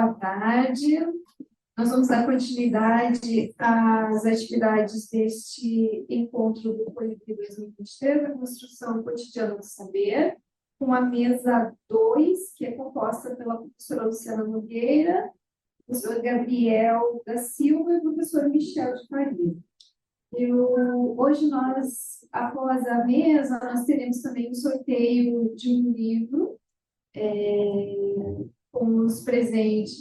Boa tarde. Nós vamos dar continuidade às atividades deste encontro do Colibri 2023, a construção cotidiana do saber, com a mesa 2, que é composta pela professora Luciana Nogueira, professor Gabriel da Silva e o professor Michel de Faria. Hoje nós, após a mesa, nós teremos também um sorteio de um livro, com os presentes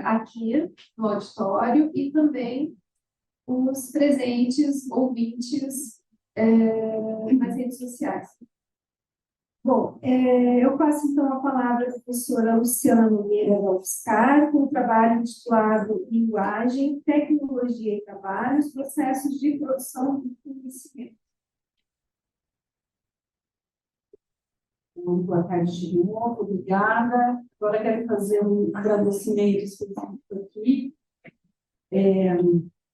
aqui no auditório e também os presentes ouvintes nas redes sociais. Bom, eu passo então a palavra à professora Luciana Nogueira da UFSCar, com o trabalho intitulado Linguagem, Tecnologia e Trabalhos, Processos de Produção e Conhecimento. Boa tarde de novo, obrigada. Agora quero fazer um agradecimento específico aqui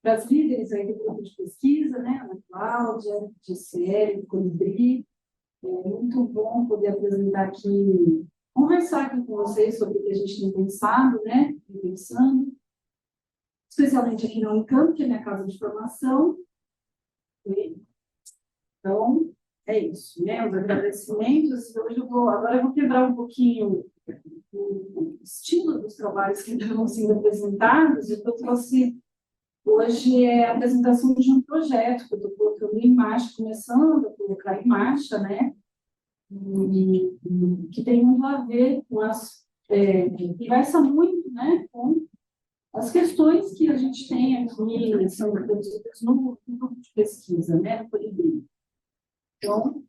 para as líderes aí do grupo de pesquisa, né? Ana Cláudia, Gisele, Colibri. É muito bom poder apresentar aqui, conversar aqui com vocês sobre o que a gente tem pensado, né? Pensando, especialmente aqui na Unicamp, que é minha casa de formação. Então, é isso, né? Os agradecimentos. Hoje agora eu vou quebrar um pouquinho o estilo dos trabalhos que estão sendo apresentados. Eu trouxe hoje a apresentação de um projeto que eu estou colocando em marcha, começando a colocar em marcha, né? E que tem muito a ver com conversa muito, né? Com as questões que a gente tem aqui, são produzidas no grupo de pesquisa, né? No Colibri. Então,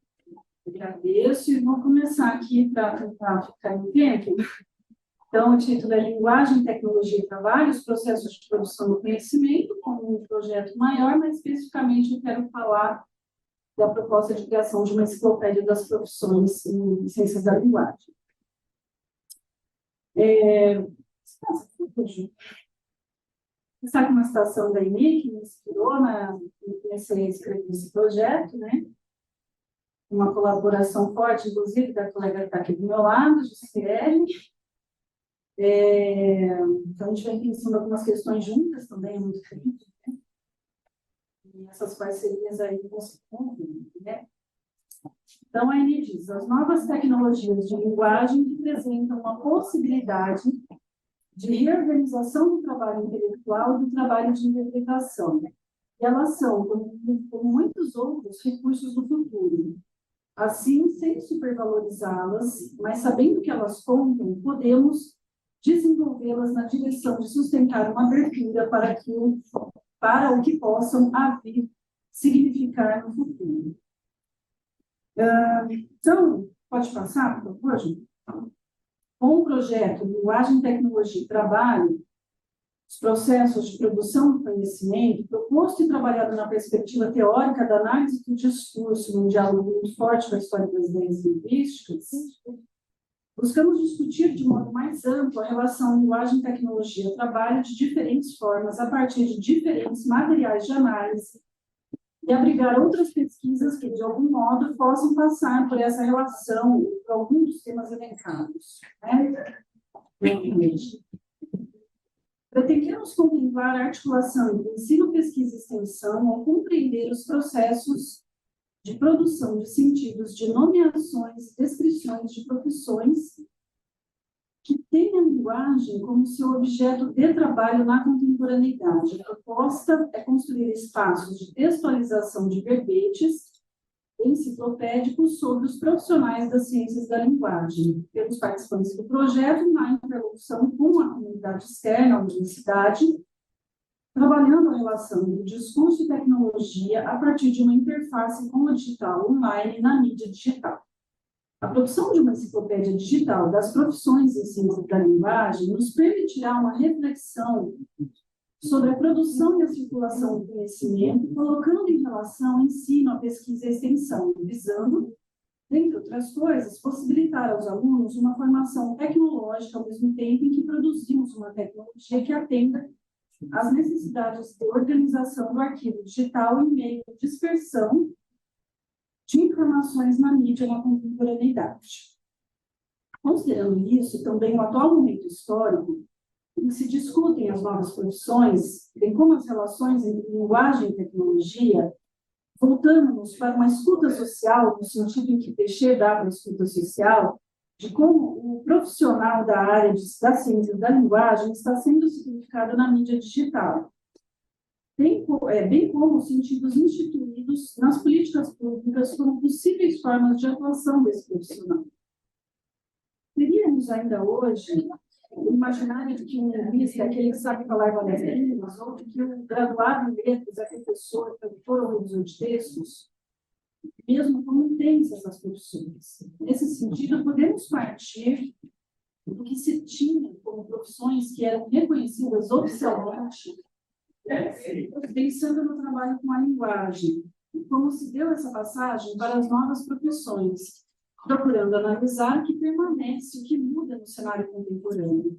agradeço e vou começar aqui para tentar ficar em tempo. Então, o título é Linguagem, Tecnologia e Trabalhos, Processos de Produção do Conhecimento, como um projeto maior, mas especificamente eu quero falar da proposta de criação de uma enciclopédia das profissões em ciências da linguagem. Está aqui uma citação da ENI, que me inspirou, eu comecei a escrever esse projeto, né? Uma colaboração forte, inclusive, da colega que está aqui do meu lado, Gisele. Então, a gente vem pensando algumas questões juntas também, é muito crítico, né? E essas parcerias aí vão se convivendo, né? Então, a Eni diz, as novas tecnologias de linguagem representam uma possibilidade de reorganização do trabalho intelectual e do trabalho de interpretação. E elas são, como muitos outros, recursos do futuro. Assim, sem supervalorizá-las, mas sabendo que elas contam, podemos desenvolvê-las na direção de sustentar uma abertura para o que possam vir significar no futuro. Então, pode passar, por favor, gente? Com o projeto Linguagem, Tecnologia e Trabalho, os processos de produção do conhecimento, proposto e trabalhado na perspectiva teórica da análise do discurso, num diálogo muito forte com a história das ideias linguísticas, buscamos discutir de modo mais amplo a relação linguagem, tecnologia e trabalho de diferentes formas, a partir de diferentes materiais de análise, e abrigar outras pesquisas que, de algum modo, possam passar por essa relação, por algum dos temas elencados. Pretendemos contemplar a articulação entre ensino, pesquisa e extensão ao compreender os processos de produção de sentidos de nomeações e descrições de profissões que têm a linguagem como seu objeto de trabalho na contemporaneidade. A proposta é construir espaços de textualização de verbetes enciclopédicos sobre os profissionais das ciências da linguagem, pelos participantes do projeto, na interlocução com a comunidade externa à universidade, trabalhando a relação do discurso e tecnologia a partir de uma interface com o digital online na mídia digital. A produção de uma enciclopédia digital das profissões em ciências da linguagem nos permitirá uma reflexão sobre a produção e a circulação do conhecimento, colocando em relação o ensino, a pesquisa e a extensão, visando, dentre outras coisas, possibilitar aos alunos uma formação tecnológica ao mesmo tempo em que produzimos uma tecnologia que atenda às necessidades de organização do arquivo digital em meio à dispersão de informações na mídia na contemporaneidade. Considerando isso, também o atual momento histórico, em que se discutem as novas profissões, bem como as relações entre linguagem e tecnologia, voltamos para uma escuta social, no sentido em que Peixet dá para a escuta social, de como o profissional da área da ciência da linguagem está sendo significado na mídia digital, bem como os sentidos instituídos nas políticas públicas como possíveis formas de atuação desse profissional. Teríamos ainda hoje o imaginário de que um linguista é aquele que sabe falar várias línguas, ou de que um graduado em letras é professor, tradutor ou revisor de textos, mesmo como intensa essas profissões. Nesse sentido, podemos partir do que se tinha como profissões que eram reconhecidas oficialmente, pensando no trabalho com a linguagem, e como se deu essa passagem para as novas profissões, procurando analisar o que permanece, o que muda no cenário contemporâneo.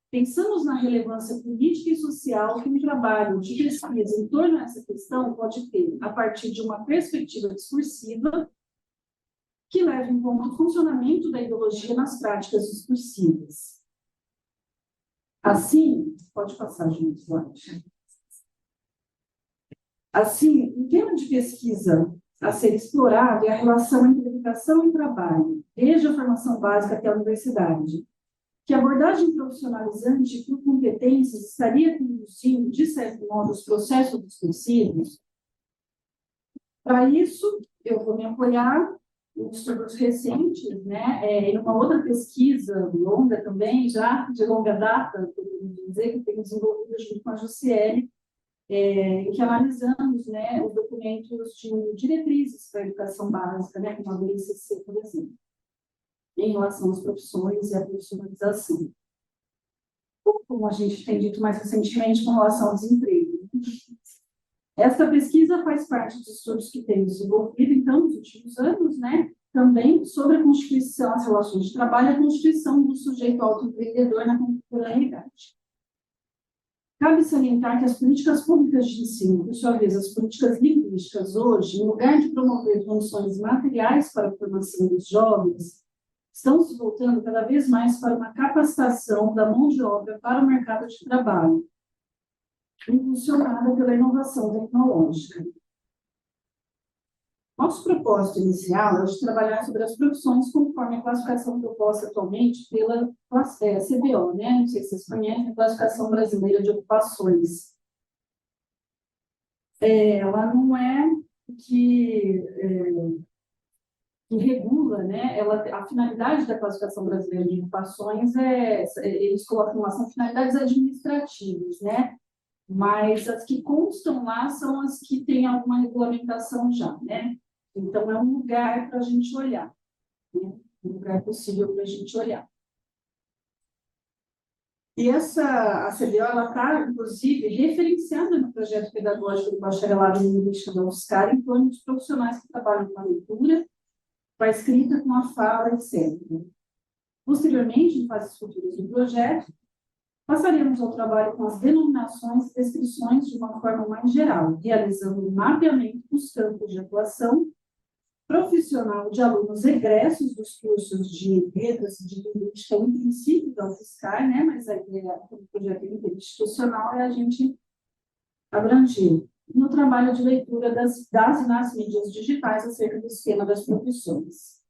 Pensamos na relevância política e social que um trabalho de pesquisa em torno dessa questão pode ter, a partir de uma perspectiva discursiva que leva em conta o funcionamento da ideologia nas práticas discursivas. Assim, pode passar, gente, slide. Assim, um tema de pesquisa a ser explorado é a relação entre educação e trabalho, desde a formação básica até a universidade. Que a abordagem profissionalizante por competências estaria conduzindo, de certo modo, os processos discursivos? Para isso, eu vou me apoiar em estudos recentes, em uma outra pesquisa longa também, já de longa data, podemos dizer, que tem desenvolvido junto com a Jussiele, em que analisamos os documentos de diretrizes para a educação básica, como a BNCC, por exemplo, em relação às profissões e à profissionalização. Como a gente tem dito mais recentemente com relação ao desemprego. Esta pesquisa faz parte dos estudos que temos desenvolvido, então, nos últimos anos, também sobre a constituição, as relações de trabalho e a constituição do sujeito autoempreendedor na contemporaneidade. Cabe salientar que as políticas públicas de ensino, por sua vez, as políticas linguísticas hoje, em lugar de promover condições materiais para a formação dos jovens, estão se voltando cada vez mais para uma capacitação da mão de obra para o mercado de trabalho, impulsionada pela inovação tecnológica. Nosso propósito inicial é de trabalhar sobre as profissões conforme a classificação proposta atualmente pela CBO, não sei se vocês conhecem, a Classificação Brasileira de Ocupações. Ela não é que regula, a finalidade da Classificação Brasileira de Ocupações eles colocam lá, são finalidades administrativas, mas as que constam lá são as que têm alguma regulamentação já, Então, é um lugar para a gente olhar, um lugar possível para a gente olhar. E a CBO, ela está, inclusive, referenciada no projeto pedagógico do bacharelado em linguística da UFSCar em torno dos profissionais que trabalham com a leitura, com a escrita, com a fala, etc. Posteriormente, em fases futuras do projeto, passaremos ao trabalho com as denominações e descrições de uma forma mais geral, realizando um mapeamento dos campos de atuação profissional de alunos egressos dos cursos de letras e de linguística, em princípio, da UFSCar, mas a ideia do projeto interinstitucional é a gente abranger no trabalho de leitura das e nas mídias digitais acerca do esquema das profissões.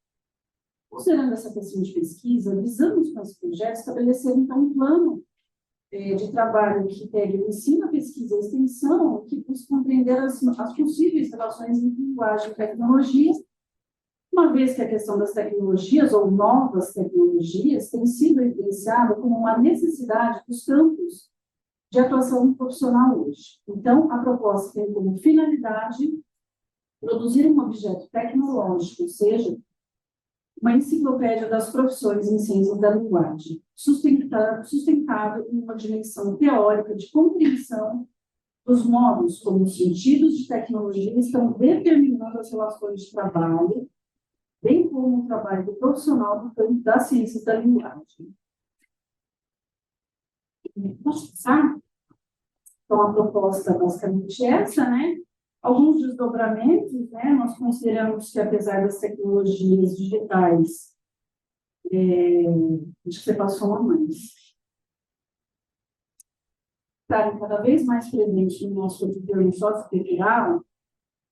Considerando essa questão de pesquisa, visamos com esse projeto estabelecer, então, um plano de trabalho que pegue o ensino, a pesquisa e a extensão, que busque compreender as possíveis relações entre linguagem e tecnologia, uma vez que a questão das tecnologias, ou novas tecnologias, tem sido evidenciada como uma necessidade dos campos de atuação profissional hoje. Então, a proposta tem como finalidade produzir um objeto tecnológico, ou seja, uma enciclopédia das profissões em ciências da linguagem, sustentado em uma dimensão teórica de compreensão dos modos como os sentidos de tecnologia estão determinando as relações de trabalho, bem como o trabalho do profissional do campo das ciências da linguagem. Posso passar? Então, a proposta basicamente é essa, Alguns desdobramentos, nós consideramos que, apesar das tecnologias digitais Acho que você passou a mais. Estarem cada vez mais presentes no nosso cotidiano sociocultural,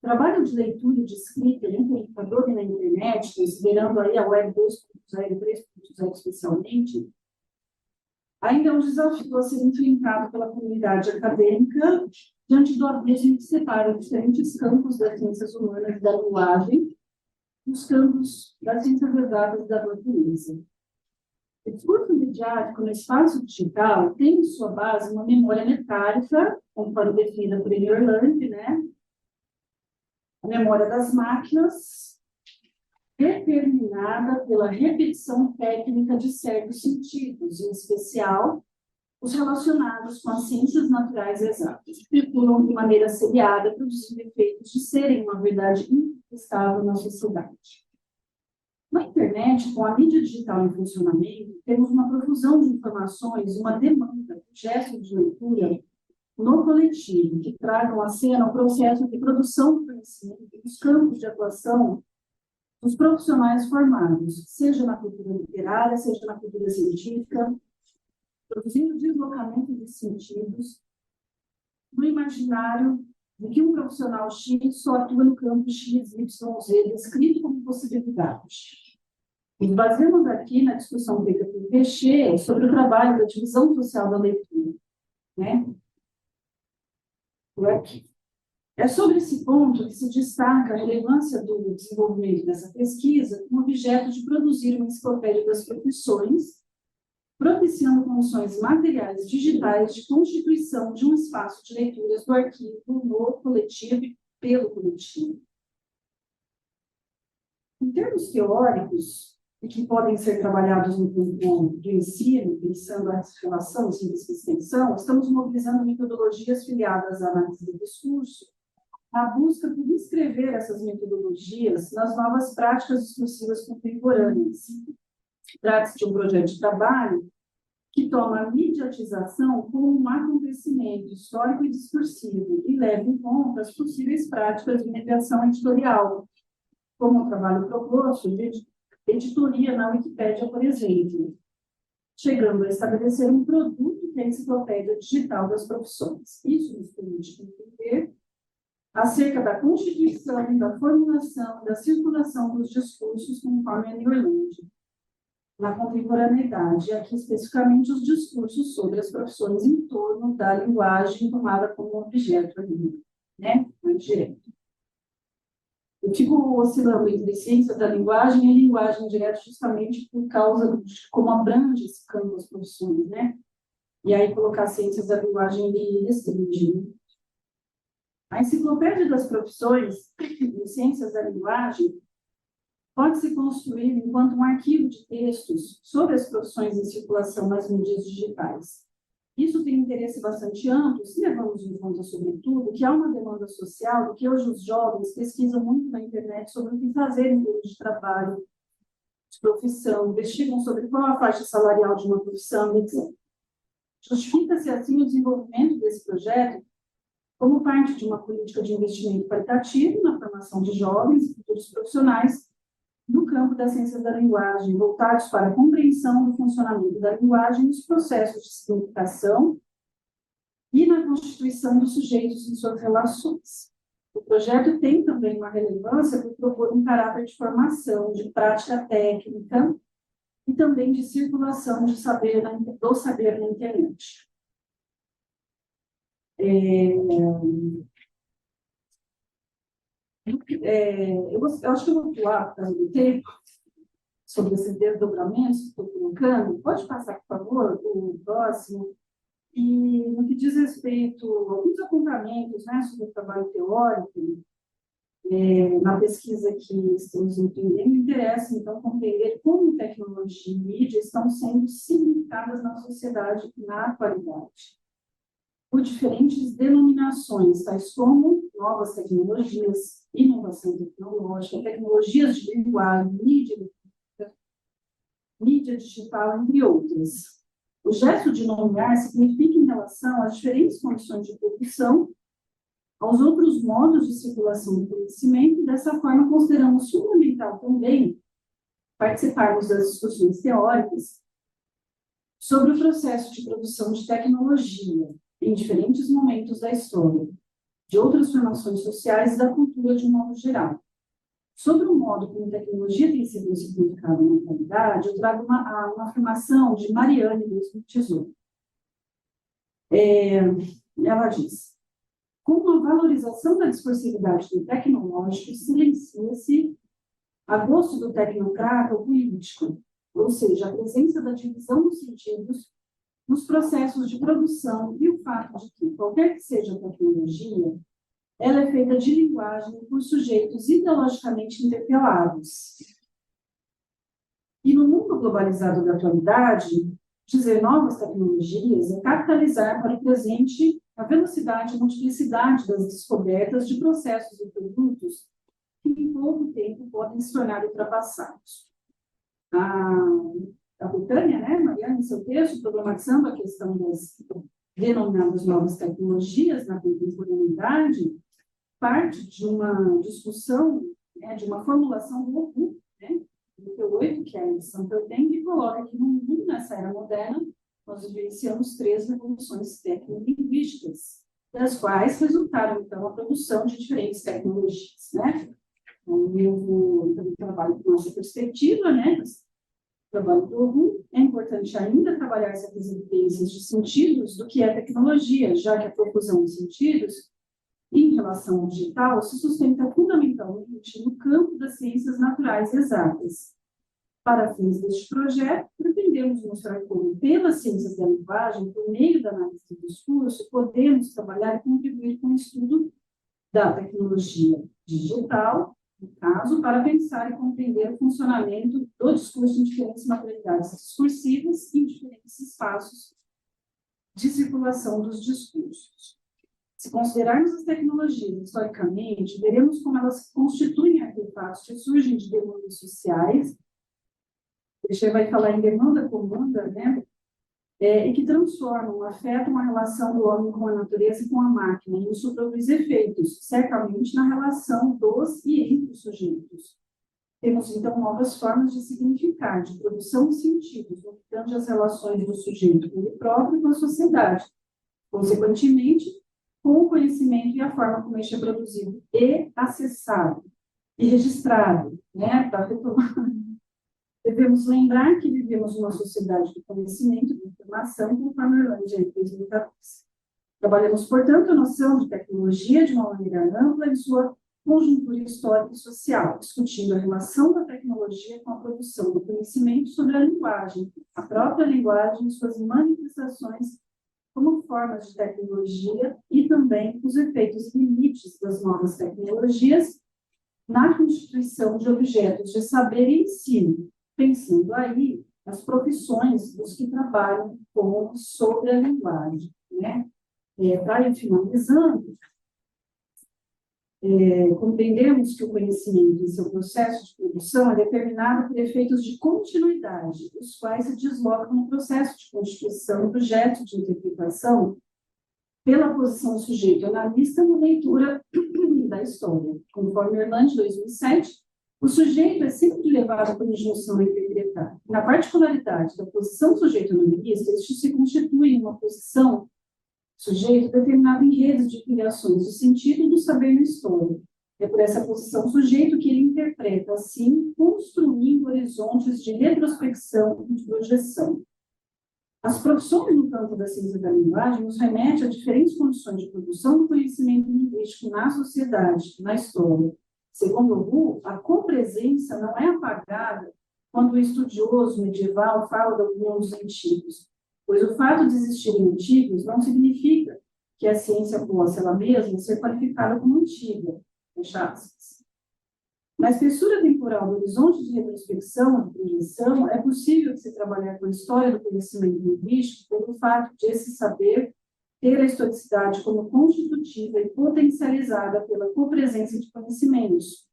trabalho de leitura e de escrita no computador e na internet, considerando aí a Web 2.0 e 3.0 especialmente, ainda é um desafio a ser enfrentado pela comunidade acadêmica diante do abismo que separa diferentes campos das ciências humanas e da linguagem dos campos das ciências exatas e da natureza. O discurso midiático no espaço digital tem em sua base uma memória metálica, conforme definida por Orland, né? A memória das máquinas, determinada pela repetição técnica de certos sentidos, em especial os relacionados com as ciências naturais exatas, que circulam de maneira seriada, produzindo efeitos de serem uma verdade incontestável na sociedade. Na internet, com a mídia digital em funcionamento, temos uma profusão de informações, uma demanda, um gesto de leitura no coletivo, que tragam à cena o processo de produção do conhecimento e os campos de atuação dos profissionais formados, seja na cultura literária, seja na cultura científica, produzindo deslocamento de sentidos no imaginário de que um profissional X só atua no campo X, Y, Z, descrito como possibilidade. Nos baseamos aqui na discussão feita por Peixê sobre o trabalho da divisão social da leitura, né? Por aqui. É sobre esse ponto que se destaca a relevância do desenvolvimento dessa pesquisa como objeto de produzir uma enciclopédia das profissões, propiciando condições materiais digitais de constituição de um espaço de leituras do arquivo no coletivo e pelo coletivo. Em termos teóricos, e que podem ser trabalhados no campo do ensino, pensando a relação ciência e extensão, estamos mobilizando metodologias filiadas à análise do discurso, na busca por inscrever essas metodologias nas novas práticas discursivas contemporâneas. Trata-se de um projeto de trabalho que toma a mediatização como um acontecimento histórico e discursivo e leva em conta as possíveis práticas de mediação editorial, como o trabalho proposto de editoria na Wikipédia, por exemplo, chegando a estabelecer um produto que é a enciclopédia digital das profissões. Isso nos permite entender acerca da constituição, da formulação, da circulação dos discursos, conforme a Orland, na contemporaneidade, e aqui especificamente os discursos sobre as profissões em torno da linguagem tomada como objeto ali, né? Direto. Eu fico oscilando entre ciência da linguagem e linguagem direta justamente por causa de como abrange esse campo das profissões, né? E aí colocar ciências da linguagem ali restringe, né? A enciclopédia das profissões em ciências da linguagem pode se construir enquanto um arquivo de textos sobre as profissões em circulação nas mídias digitais. Isso tem interesse bastante amplo, se levamos em conta, sobretudo, que há uma demanda social, que hoje os jovens pesquisam muito na internet sobre o que fazer em termos de trabalho, de profissão, investigam sobre qual a faixa salarial de uma profissão, etc. Justifica-se, assim, o desenvolvimento desse projeto como parte de uma política de investimento qualitativo na formação de jovens e futuros profissionais no campo das ciências da linguagem, voltados para a compreensão do funcionamento da linguagem nos processos de significação e na constituição dos sujeitos em suas relações. O projeto tem também uma relevância por propor um caráter de formação, de prática técnica e também de circulação do saber na internet. Eu acho que eu vou pular, por causa do tempo, sobre esses desdobramentos que estou colocando. Pode passar, por favor, o próximo. E no que diz respeito a alguns apontamentos, né, sobre o trabalho teórico, na pesquisa que estamos entendendo, interessa, então, compreender como tecnologia e mídia estão sendo significadas na sociedade na atualidade, por diferentes denominações, tais como novas tecnologias, inovação tecnológica, tecnologias de linguagem, mídia digital, entre outras. O gesto de nomear significa em relação às diferentes condições de produção, aos outros modos de circulação do conhecimento, e dessa forma consideramos fundamental também participarmos das discussões teóricas sobre o processo de produção de tecnologia em diferentes momentos da história, de outras formações sociais e da cultura de um modo geral. Sobre o modo como a tecnologia tem sido significada na atualidade, eu trago uma afirmação de Mariane, 2018. Ela diz: com a valorização da discursividade do tecnológico, silencia-se a gosto do tecnocrata ou político, ou seja, a presença da divisão dos sentidos nos processos de produção e o fato de que, qualquer que seja a tecnologia, ela é feita de linguagem por sujeitos ideologicamente interpelados. E no mundo globalizado da atualidade, dizer novas tecnologias é capitalizar para o presente a velocidade e multiplicidade das descobertas de processos e produtos que em pouco tempo podem se tornar ultrapassados. A Betânia, né, Mariana, em seu texto, problematizando a questão das denominadas novas tecnologias na contemporaneidade, parte de uma discussão, né, de uma formulação do OCU, né, do P8, que é a edição que eu tenho, que coloca que no mundo, nessa era moderna, nós vivenciamos 3 revoluções tecnolinguísticas, das quais resultaram, então, a produção de diferentes tecnologias, né? Então, eu também trabalho com essa perspectiva, né? Trabalho do OCU. É importante ainda trabalhar essas evidências de sentidos do que é tecnologia, já que a profusão de sentidos em relação ao digital se sustenta fundamentalmente no campo das ciências naturais exatas. Para fins deste projeto, pretendemos mostrar como, pelas ciências da linguagem, por meio da análise do discurso, podemos trabalhar e contribuir com o estudo da tecnologia digital, no caso, para pensar e compreender o funcionamento do discurso em diferentes maturidades discursivas e em diferentes espaços de circulação dos discursos. Se considerarmos as tecnologias historicamente, veremos como elas constituem artefatos que surgem de demandas sociais, Teixeira vai falar em demanda comanda, né? E que transformam, afetam a relação do homem com a natureza e com a máquina, e isso produz efeitos, certamente, na relação dos e entre os sujeitos. Temos, então, novas formas de significar, de produção de sentidos, no que tange as relações do sujeito com ele próprio e com a sociedade. Consequentemente, com o conhecimento e a forma como este é produzido e acessado e registrado, né, para retomar. Devemos lembrar que vivemos numa sociedade de conhecimento e de informação, conforme a Irlândia em 2014. Trabalhamos, portanto, a noção de tecnologia de uma maneira ampla em sua conjuntura histórica e social, discutindo a relação da tecnologia com a produção do conhecimento sobre a linguagem, a própria linguagem e suas manifestações como formas de tecnologia e também os efeitos e limites das novas tecnologias na constituição de objetos de saber e ensino, pensando aí as profissões dos que trabalham sobre a linguagem, né? Para ir finalizando, compreendemos que o conhecimento em seu processo de produção é determinado por efeitos de continuidade, os quais se deslocam no processo de constituição do objeto de interpretação pela posição do sujeito analista na leitura da história. Conforme Irlande, 2007, o sujeito é sempre levado por injunção a interpretar. Na particularidade da posição do sujeito analista, este se constitui em uma posição sujeito determinado em redes de filiações do sentido do saber na história. É por essa posição sujeito que ele interpreta, assim, construindo horizontes de retrospecção e de projeção. As profissões no campo da ciência da linguagem nos remetem a diferentes condições de produção do conhecimento linguístico na sociedade, na história. Segundo o Wu, a copresença não é apagada quando o estudioso medieval fala da união dos antigos, pois o fato de existirem antigos não significa que a ciência possa ela mesma ser qualificada como antiga. Fecha aspas. Na espessura temporal do horizonte de retrospecção, de projeção, é possível que se trabalhar com a história do conhecimento linguístico pelo fato de esse saber ter a historicidade como constitutiva e potencializada pela copresença de conhecimentos.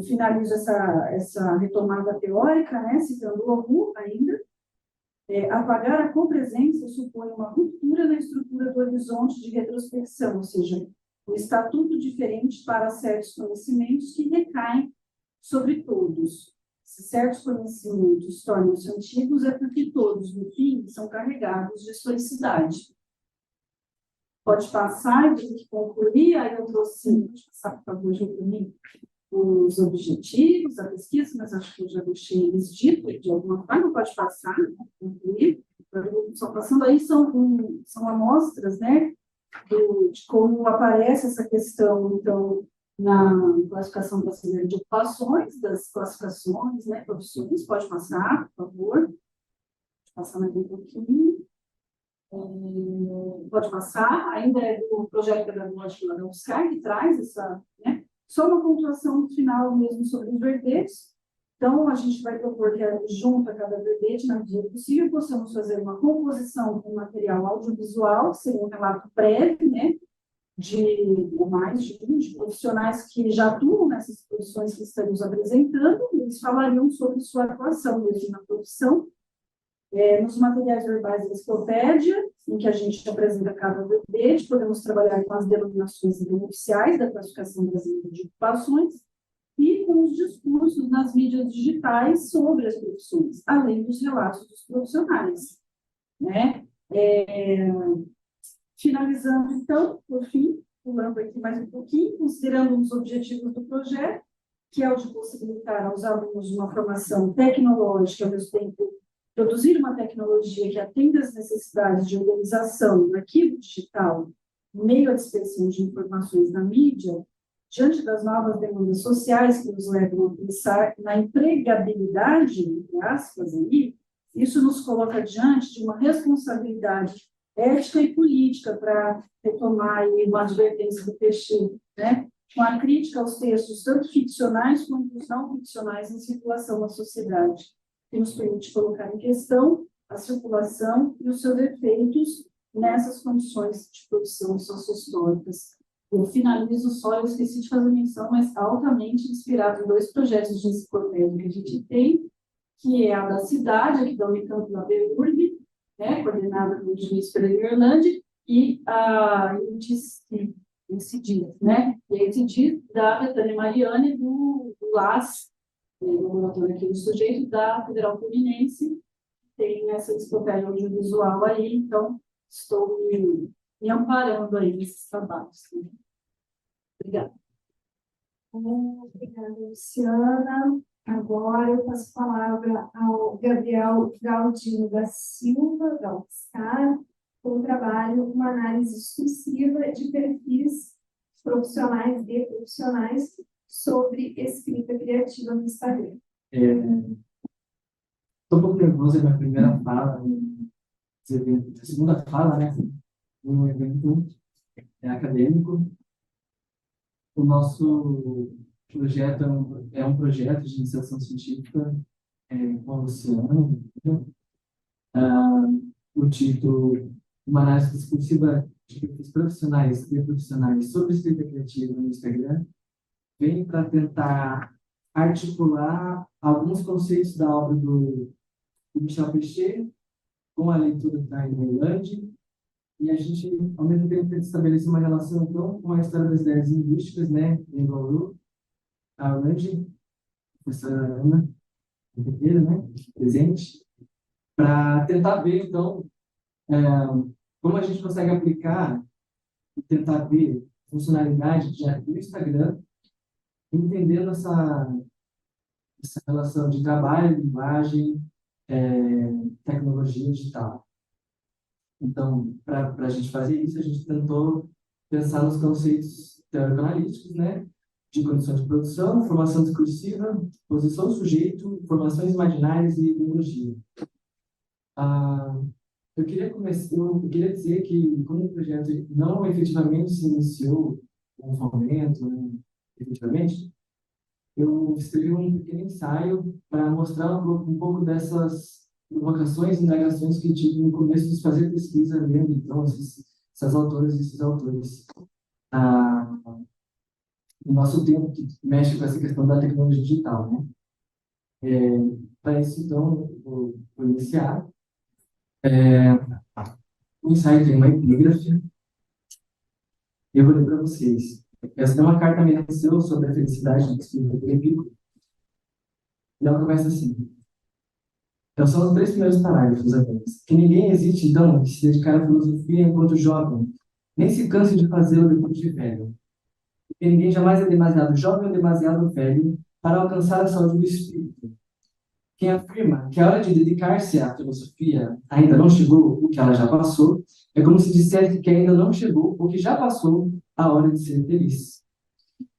Finalizo essa retomada teórica, né, citando o Wu ainda. Apagar a copresença supõe uma ruptura na estrutura do horizonte de retrospecção, ou seja, um estatuto diferente para certos conhecimentos que recaem sobre todos. Se certos conhecimentos tornam-se antigos, é porque todos, no fim, são carregados de historicidade. Pode passar, eu tenho que concluir, aí eu trouxe, pode passar, por favor, junto comigo, os objetivos da pesquisa, mas acho que eu já deixei eles ditos, de alguma forma, pode passar, concluir. Só passando aí, são amostras, né, de como aparece essa questão, então, na classificação brasileira de ocupações, das classificações, né, profissões, pode passar, por favor, pode passar mais um pouquinho. Pode passar, ainda é do projeto pedagógico lá da UFSCar, que traz essa, né, só uma pontuação no final mesmo sobre os verbetes. Então, a gente vai propor que, junto a cada verbete, na medida do possível, possamos fazer uma composição com material audiovisual, que seria um relato breve, né, ou mais de profissionais que já atuam nessas profissões que estamos apresentando, e eles falariam sobre sua atuação mesmo na profissão. Nos materiais verbais da enciclopédia, em que a gente apresenta cada verbete, podemos trabalhar com as denominações oficiais da classificação brasileira de ocupações e com os discursos nas mídias digitais sobre as profissões, além dos relatos dos profissionais, né? Finalizando, então, por fim, pulando aqui mais um pouquinho, considerando os objetivos do projeto, que é o de possibilitar aos alunos uma formação tecnológica, ao mesmo tempo produzir uma tecnologia que atenda às necessidades de organização do arquivo digital, em meio à dispersão de informações na mídia, diante das novas demandas sociais que nos levam a pensar na empregabilidade, entre aspas, aí, isso nos coloca diante de uma responsabilidade ética e política para retomar aí uma advertência do Peixe, né? Com a crítica aos textos, tanto ficcionais quanto os não ficcionais, em circulação na sociedade, que nos permite colocar em questão a circulação e os seus efeitos nessas condições de produção sociohistóricas. Eu finalizo só, eu esqueci de fazer menção, mas altamente inspirado em dois projetos de enciclopédia que a gente tem, que é a da cidade, aqui da Unicamp da BEURB, né, coordenada pelo Diniz Pereira Irlande, e a esse dia, né? E esse dia da Betânia Mariani, do LAS, laboratório aqui do sujeito, da Federal Fluminense, tem essa enciclopédia audiovisual aí, então estou me amparando aí nesses trabalhos. Né? Obrigada. Obrigada, Luciana. Agora eu passo a palavra ao Gabriel Galdino da Silva, da UFSCar, com o trabalho Uma Análise Discursiva de Perfis Profissionais e Profissionais sobre Escrita Criativa no Instagram. Estou um pouco nervoso na minha primeira fala, na segunda fala, né, no evento acadêmico. O nosso projeto é um projeto de iniciação científica com a Luciana. O título, Uma Análise Discursiva de Perfis Profissionais e Profissionais sobre Escrita Criativa no Instagram, vem para tentar articular alguns conceitos da obra do Michel Pechet com a leitura da Irlande, e a gente, ao mesmo tempo, tenta estabelecer uma relação então, com a história das ideias linguísticas, né, em Bauru, a Irlande, a professora Ana Ribeiro, né, presente, para tentar ver, então, como a gente consegue aplicar e tentar ver funcionalidade do Instagram, entendendo essa relação de trabalho, linguagem, tecnologia digital. Então, para a gente fazer isso, a gente tentou pensar nos conceitos teórico-analíticos, né, de condições de produção, formação discursiva, posição do sujeito, formações imaginárias e ideologia. Eu queria dizer que, como o projeto não efetivamente se iniciou com o fomento, né, efetivamente, eu escrevi um pequeno ensaio para mostrar um pouco dessas provocações e indagações que tive no começo de fazer pesquisa, lendo, então, essas autoras e esses autores. No nosso tempo, que mexe com essa questão da tecnologia digital, né? Para isso, então, eu vou iniciar. O ensaio tem uma epígrafe. Eu vou ler para vocês. Essa é uma carta minha sobre a felicidade do espírito bíblico, E ela começa assim. Então, são os três primeiros parágrafos apenas. Que ninguém hesite, então, de se dedicar à filosofia enquanto jovem, nem se canse de fazê-lo depois de velho. Porque ninguém jamais é demasiado jovem ou demasiado velho para alcançar a saúde do espírito. Quem afirma que a hora de dedicar-se à filosofia ainda não chegou, o que ela já passou, é como se dissesse que ainda não chegou, o que já passou, a hora de ser feliz.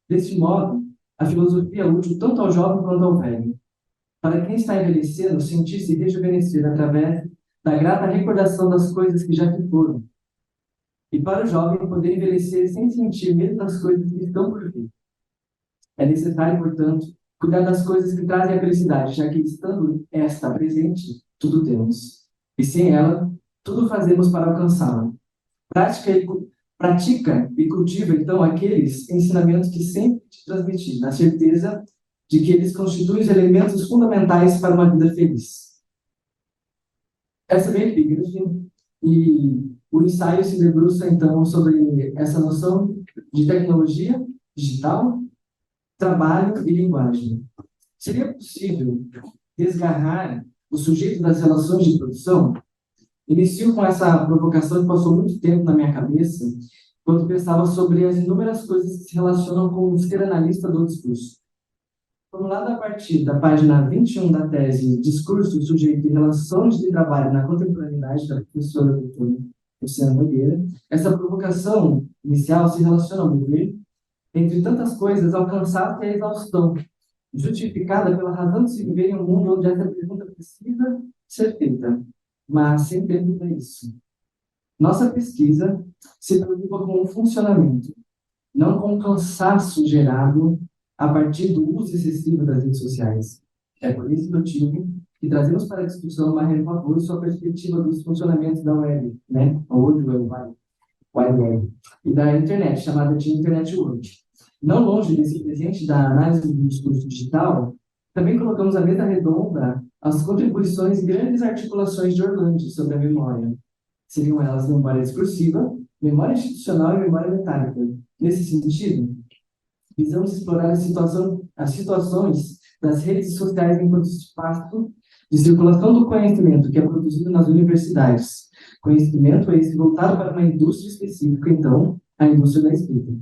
Desse modo, a filosofia é útil tanto ao jovem quanto ao velho. Para quem está envelhecendo, sentir-se rejuvenescer através da grata recordação das coisas que já se foram. E para o jovem poder envelhecer sem sentir medo das coisas que estão por vir. É necessário, portanto, cuidar das coisas que trazem a felicidade, já que estando esta presente, tudo temos. E sem ela, tudo fazemos para alcançá-la. Pratica e cultiva, então, aqueles ensinamentos que sempre te transmiti, na certeza de que eles constituem os elementos fundamentais para uma vida feliz. Essa é a minha epígrafe, e o ensaio se debruça, então, sobre essa noção de tecnologia digital, trabalho e linguagem. Seria possível desgarrar o sujeito das relações de produção? Inicio com essa provocação que passou muito tempo na minha cabeça, quando pensava sobre as inúmeras coisas que se relacionam com o ser analista do discurso. Formulada a partir da página 21 da tese Discurso, Sujeito e Relações de Trabalho na Contemporaneidade, da professora doutora Luciana Nogueira, essa provocação inicial se relaciona, ao meu ver, entre tantas coisas, alcançar até a exaustão, justificada pela razão de se viver em um mundo onde essa pergunta precisa ser feita, mas sem tempo para isso. Nossa pesquisa se preocupa com o funcionamento, não com o cansaço gerado a partir do uso excessivo das redes sociais. É por esse motivo que trazemos para a discussão Marrero Pavor sua perspectiva dos funcionamentos da web, né? Hoje o Wide Web, e da internet, chamada de Internet World. Não longe desse presente da análise do discurso digital, também colocamos à mesa redonda as contribuições e grandes articulações de Orlando sobre a memória. Seriam elas memória discursiva, memória institucional e memória metálica. Nesse sentido, visamos explorar as situações das redes sociais enquanto espaço de circulação do conhecimento que é produzido nas universidades. Conhecimento é esse voltado para uma indústria específica, então, a indústria da escrita.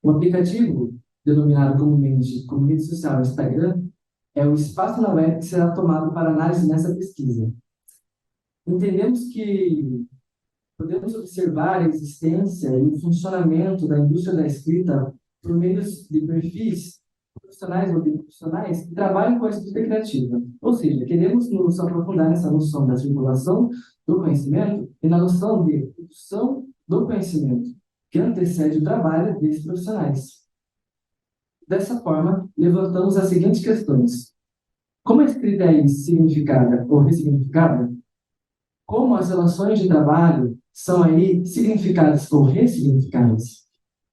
O aplicativo, denominado comumente como rede social Instagram, é o espaço na web que será tomado para análise nessa pesquisa. Entendemos que podemos observar a existência e o funcionamento da indústria da escrita por meio de perfis profissionais ou biprofissionais que trabalham com a escrita criativa. Ou seja, queremos nos aprofundar nessa noção da circulação do conhecimento e na noção de produção do conhecimento, que antecede o trabalho desses profissionais. Dessa forma, levantamos as seguintes questões. Como a escrita é significada ou ressignificada? Como as relações de trabalho são aí significadas ou ressignificadas?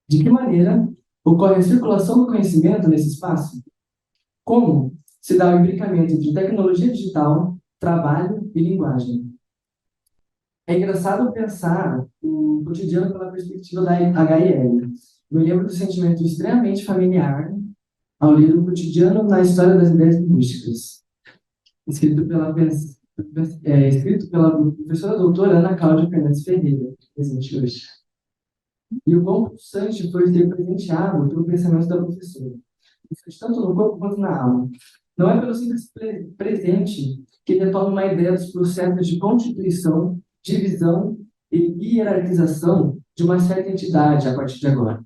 De que maneira ocorre a circulação do conhecimento nesse espaço? Como se dá o imbricamento entre tecnologia digital, trabalho e linguagem? É engraçado pensar o cotidiano pela perspectiva da HIL. Me lembro do sentimento extremamente familiar ao ler o cotidiano na história das ideias linguísticas, escrito pela professora doutora Ana Cláudia Fernandes Ferreira, presente hoje. E o quão pulsante foi ser presenteado pelo pensamento da professora, tanto no corpo quanto na alma. Não é pelo simples presente que retoma uma ideia dos processos de constituição, divisão e hierarquização de uma certa entidade a partir de agora.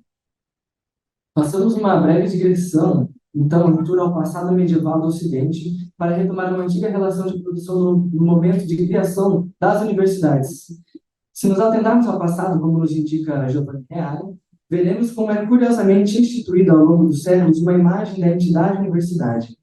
Passamos uma breve digressão, então, em torno ao passado medieval do Ocidente, para retomar uma antiga relação de produção no momento de criação das universidades. Se nos atentarmos ao passado, como nos indica Giovanni Reale, veremos como é curiosamente instituída ao longo dos séculos uma imagem da entidade universidade.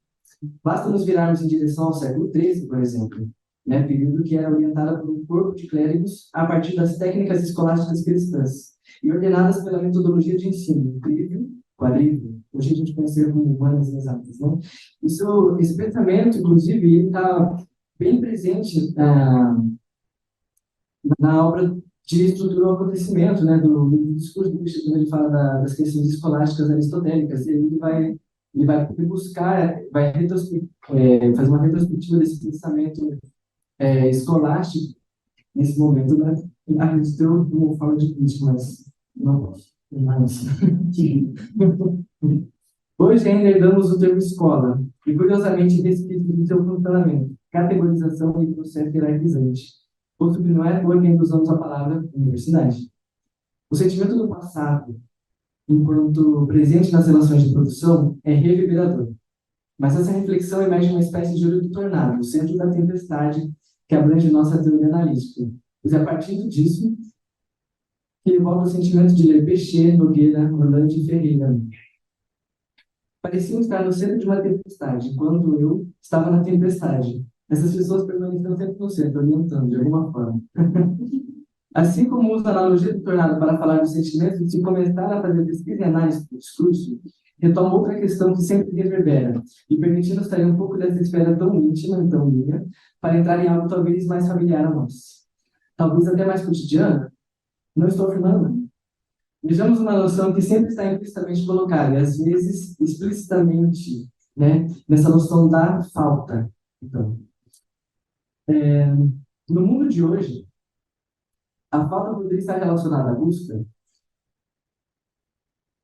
Basta nos virarmos em direção ao século XIII, por exemplo, período que era orientada por um corpo de clérigos a partir das técnicas escolásticas cristãs e ordenadas pela metodologia de ensino, trívio, quadrívio, hoje a gente conhece como humanas exatas, né? Esse pensamento, inclusive, está bem presente na obra de estrutura ao acontecimento, né, do discurso, quando ele fala das questões escolásticas aristotélicas, ele vai Ele vai buscar, fazer uma retrospectiva desse pensamento escolástico nesse momento, né? Acredito eu uma forma de crítica, mas não posso. Mas... Hoje ainda herdamos o termo escola, e curiosamente respeito do seu funcionamento, categorização e processo hierarquizante, posto que não é à toa que ainda usamos a palavra universidade. O sentimento do passado, enquanto presente nas relações de produção, é reverberador. Mas essa reflexão emerge uma espécie de olho do tornado, o centro da tempestade que abrange nossa teoria analítica. Pois é a partir disso que evoca o sentimento de ler Peixê, Nogueira, Orlando e Ferreira. Pareciam estar no centro de uma tempestade, enquanto eu estava na tempestade. Essas pessoas permaneceram sempre no centro, orientando de alguma forma. Assim como usa a analogia do tornado para falar dos sentimentos, se começar a fazer pesquisa e análise do discurso, retoma outra questão que sempre reverbera, e permitindo sair um pouco dessa esfera tão íntima e tão minha, para entrar em algo talvez mais familiar a nós. Talvez até mais cotidiana. Não estou afirmando, não. Vejamos uma noção que sempre está implicitamente colocada, e às vezes explicitamente, né, nessa noção da falta. Então, no mundo de hoje, a falta poderia estar relacionada à busca.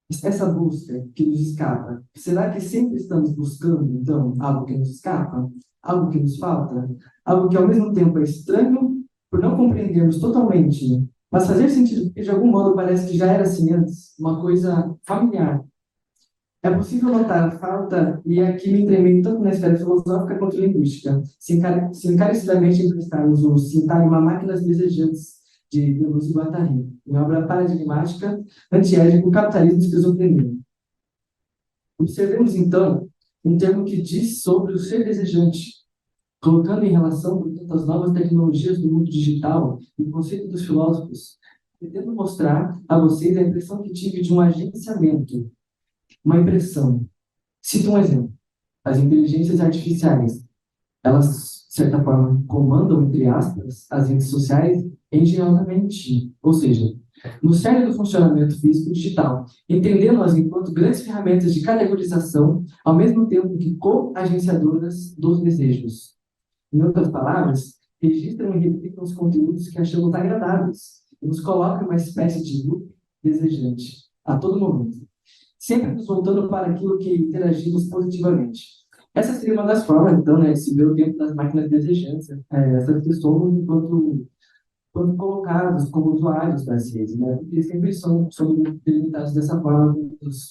Essa busca que nos escapa, será que sempre estamos buscando, então, algo que nos escapa? Algo que nos falta? Algo que, ao mesmo tempo, é estranho por não compreendermos totalmente, mas fazer sentido, porque, de algum modo, parece que já era assim antes, uma coisa familiar. É possível notar a falta, e aqui me tremendo tanto na esfera filosófica quanto linguística, se encarecidamente emprestarmos o Sintagma Máquinas Desejantes, de Deleuze e Guattari, em obra paradigmática, antiética, o capitalismo esquizofrenia. Observemos, então, um termo que diz sobre o ser desejante, colocando em relação, portanto, as novas tecnologias do mundo digital e o conceito dos filósofos, pretendo mostrar a vocês a impressão que tive de um agenciamento, uma impressão. Cito um exemplo. As inteligências artificiais, elas, de certa forma, comandam, entre aspas, as redes sociais engenhosamente, ou seja, no cerne do funcionamento físico digital, entendendo-as enquanto grandes ferramentas de categorização, ao mesmo tempo que co-agenciadoras dos desejos. Em outras palavras, registram e replicam os conteúdos que achamos agradáveis e nos colocam em uma espécie de loop desejante, a todo momento, sempre nos voltando para aquilo que interagimos positivamente. Essa seria uma das formas, então, né, de se ver o tempo das máquinas desejantes, essas que somos enquanto colocados como usuários das redes, né, porque sempre são delimitados dessa forma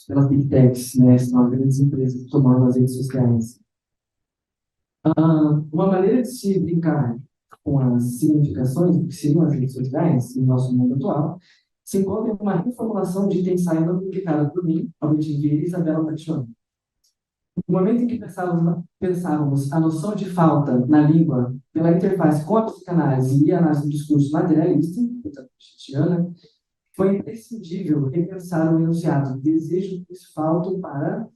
pelas big techs, né, são grandes empresas que tomam as redes sociais. Uma maneira de se brincar com as significações que seriam as redes sociais no nosso mundo atual se encontra em uma reformulação de ensaio publicada por mim, Albert Vieira e Isabela Pacione. No momento em que pensávamos a noção de falta na língua pela interface com a psicanálise e a análise do discurso materialista, portanto, Christiana, foi imprescindível repensar o enunciado desejo pois falto para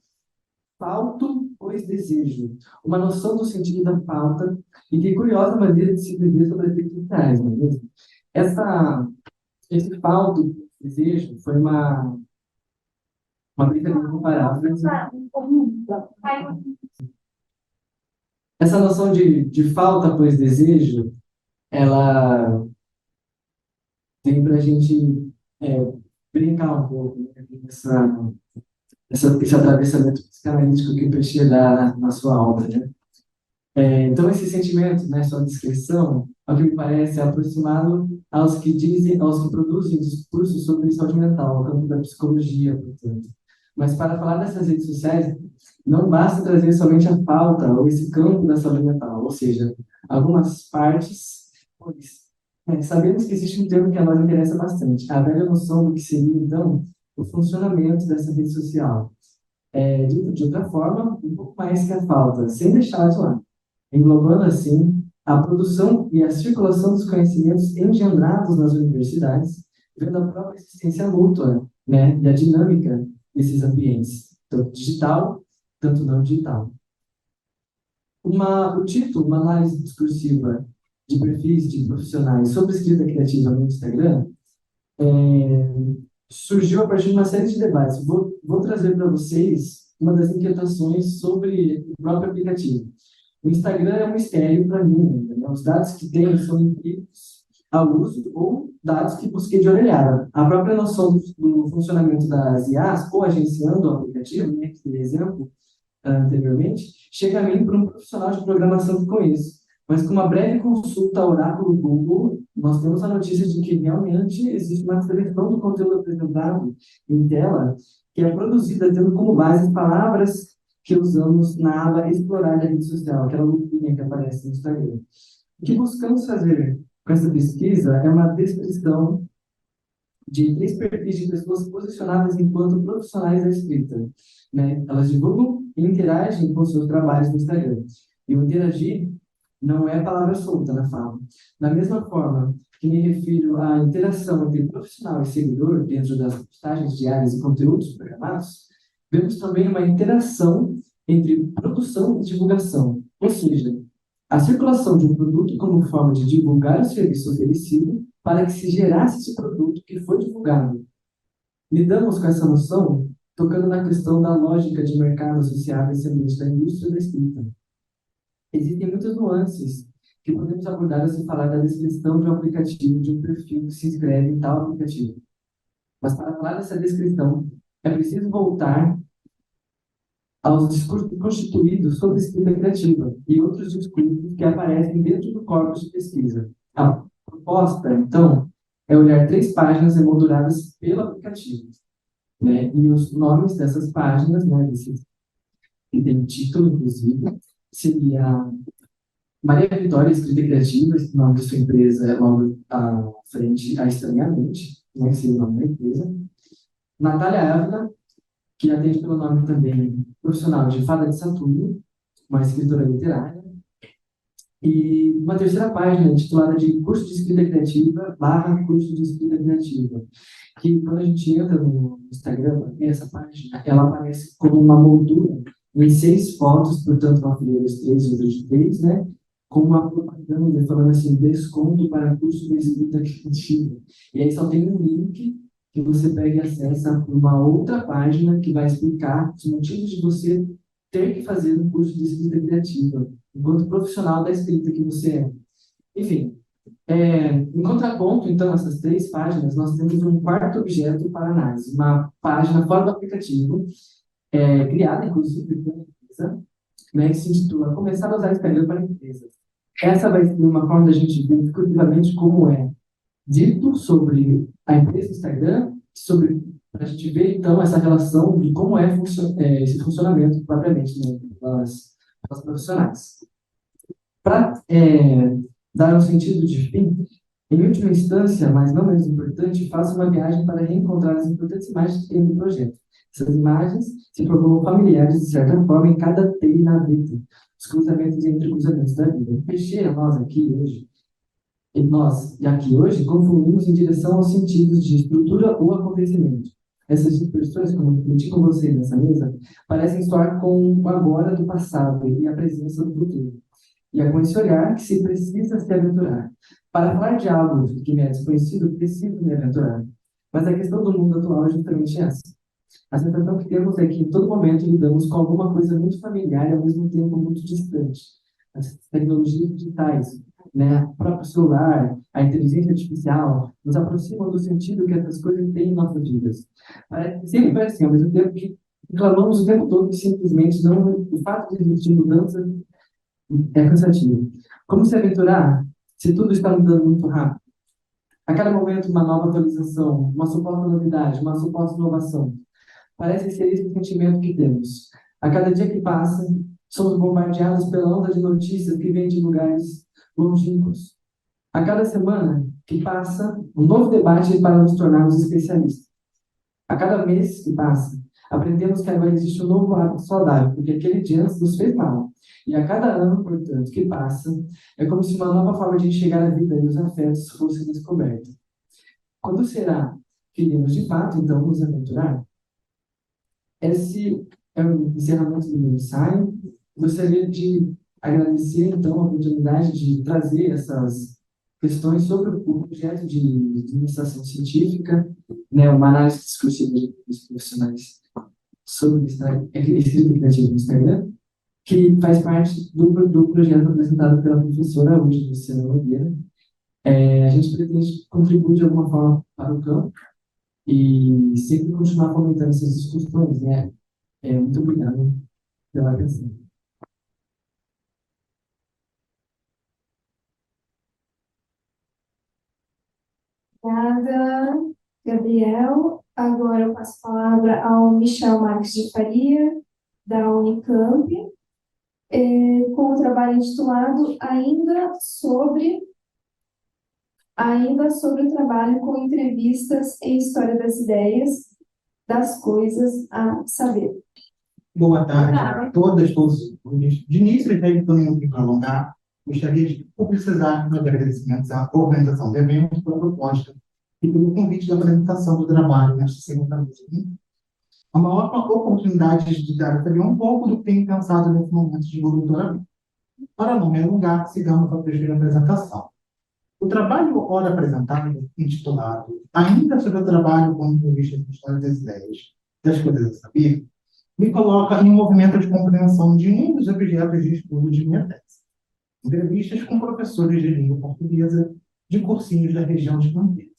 falto pois desejo, uma noção do sentido da falta e que curiosa maneira de se viver sobre as redes sociais, não é mesmo? Esse falto desejo foi uma brincadeira comparável. Essa noção de falta pois desejo, ela vem para a gente brincar um pouco, né, esse atravessamento psicanalítico que o Peixê dá na sua obra, né? Então, esse sentimento, né, sua descrição, ao que me parece, é aproximado aos que produzem discursos sobre saúde mental, ao campo da psicologia, portanto. Mas para falar dessas redes sociais, não basta trazer somente a falta ou esse campo da saúde mental, ou seja, algumas partes, pois sabemos que existe um termo que a nós interessa bastante, a velha noção do que seria, então, o funcionamento dessa rede social. Dito de outra forma, um pouco mais que a falta, sem deixar de lado, englobando assim a produção e a circulação dos conhecimentos engendrados nas universidades, vendo a própria existência mútua, né, e a dinâmica desses ambientes, tanto digital, tanto não digital. O título, uma análise discursiva de perfis de profissionais sobre escrita criativa no Instagram, surgiu a partir de uma série de debates. Vou trazer para vocês uma das inquietações sobre o próprio aplicativo. O Instagram é um mistério para mim ainda, né? Os dados que tenho são empíricos ao uso ou dados que busquei de orelhada. A própria noção do funcionamento das IAs, ou agenciando o aplicativo, né, que dei exemplo anteriormente, chega a mim por um profissional de programação que conheço. Mas com uma breve consulta ao oráculo Google, nós temos a notícia de que realmente existe uma seleção do conteúdo apresentado em tela que é produzida tendo como base as palavras que usamos na aba explorar da rede social, aquela lupinha que aparece no Instagram. O que buscamos fazer com essa pesquisa é uma descrição de 3 perfis de pessoas posicionadas enquanto profissionais da escrita, né? Elas divulgam e interagem com seus trabalhos no Instagram. E o interagir não é palavra solta na fala. Da mesma forma que me refiro à interação entre profissional e seguidor dentro das postagens diárias e conteúdos programados, vemos também uma interação entre produção e divulgação, ou seja, a circulação de um produto como forma de divulgar o serviço oferecido para que se gerasse esse produto que foi divulgado. Lidamos com essa noção tocando na questão da lógica de mercado associada a esse ambiente da indústria da escrita. Existem muitas nuances que podemos abordar ao se falar da descrição de um aplicativo, de um perfil que se inscreve em tal aplicativo. Mas para falar dessa descrição, é preciso voltar aos discursos constituídos sobre escrita criativa e outros discursos que aparecem dentro do corpus de pesquisa. A proposta, então, é olhar 3 páginas emolduradas pelo aplicativo, né? E os nomes dessas páginas, né, que tem título, inclusive, seria Maria Vitória, escrita criativa, esse nome de sua empresa é logo à frente, a Estranhamente, né, que seria o nome da empresa. Natália Ávila, que atende pelo nome também profissional de Fada de Saturno, uma escritora literária. E uma 3ª página intitulada de Curso de Escrita Criativa / Curso de Escrita Criativa, que quando a gente entra no Instagram, essa página, ela aparece como uma moldura em 6 fotos, portanto, uma fileira de 3 e outra de 3, né? Com uma propaganda falando assim, desconto para curso de escrita criativa. E aí só tem um link que você pega e acessa uma outra página que vai explicar os motivos de você ter que fazer um curso de escrita criativa, enquanto profissional da escrita que você é. Enfim, em contraponto, então, a essas 3 páginas, nós temos um 4º objeto para análise, uma página fora do aplicativo, criada, inclusive, pela empresa, né, que se intitula Começar a usar Instagram para empresas. Essa vai ser uma forma da gente ver exclusivamente como é dito sobre a empresa Instagram, para a gente ver, então, essa relação de como é esse funcionamento propriamente, né, das profissionais. Para dar um sentido de fim, em última instância, mas não menos importante, faça uma viagem para reencontrar as importantes imagens que tem no projeto. Essas imagens se tornam familiares, de certa forma, em cada teia na vida, os cruzamentos entre cruzamentos da vida. Peixeira, nós aqui hoje, confluímos em direção aos sentidos de estrutura ou acontecimento. Essas dispersões, como eu discuti com vocês nessa mesa, parecem soar com o agora do passado e a presença do futuro. E é com esse olhar que se precisa se aventurar. Para falar de algo que me é desconhecido, preciso me aventurar. Mas a questão do mundo atual é justamente essa. A sensação que temos é que em todo momento lidamos com alguma coisa muito familiar e ao mesmo tempo muito distante. As tecnologias digitais, né, o próprio celular, a inteligência artificial, nos aproximam do sentido que essas coisas têm em nossas vidas. Parece que sempre foi assim, ao mesmo tempo que reclamamos o tempo todo que simplesmente não, o fato de existir mudança é cansativo. Como se aventurar se tudo está mudando muito rápido? A cada momento, uma nova atualização, uma suposta novidade, uma suposta inovação. Parece ser esse o sentimento que temos. A cada dia que passa, somos bombardeados pela onda de notícias que vêm de lugares longínquos. A cada semana que passa, um novo debate para nos tornarmos especialistas. A cada mês que passa, aprendemos que agora existe um novo hábito saudável, porque aquele de antes nos fez mal. E a cada ano, portanto, que passa, é como se uma nova forma de enxergar a vida e os afetos fosse descoberta. Quando será que iremos, de fato, então, nos aventurar? Esse é o encerramento do meu ensaio. Gostaria de agradecer, então, a oportunidade de trazer essas questões sobre o projeto de iniciação científica, né, uma análise discursiva dos profissionais sobre escrita criativa no Instagram, que faz parte do projeto apresentado pela professora hoje, Luciana Nogueira. A gente pretende contribuir de alguma forma para o campo e sempre continuar fomentando essas discussões, né? Muito obrigado pela atenção. Obrigada, Gabriel. Agora eu passo a palavra ao Michel Marques de Faria, da Unicamp, com o trabalho intitulado Ainda sobre o trabalho com entrevistas e história das ideias, das coisas a saber. Boa tarde a todas, todos. De início, eu já estou me prolongar. Gostaria de publicizar meus agradecimentos à organização do evento, pela proposta e pelo convite da apresentação do trabalho nesta segunda vez. A maior oportunidade de dar também um pouco do que tenho pensado nesse momento de doutoramento. Para não me alongar, sigamos a primeira apresentação. O trabalho ora apresentado, intitulado Ainda sobre o trabalho com entrevistas de história das ideias, das coisas a saber, me coloca em um movimento de compreensão de um dos objetos de estudo de minha tese. Entrevistas com professores de língua portuguesa de cursinhos da região de Campinas.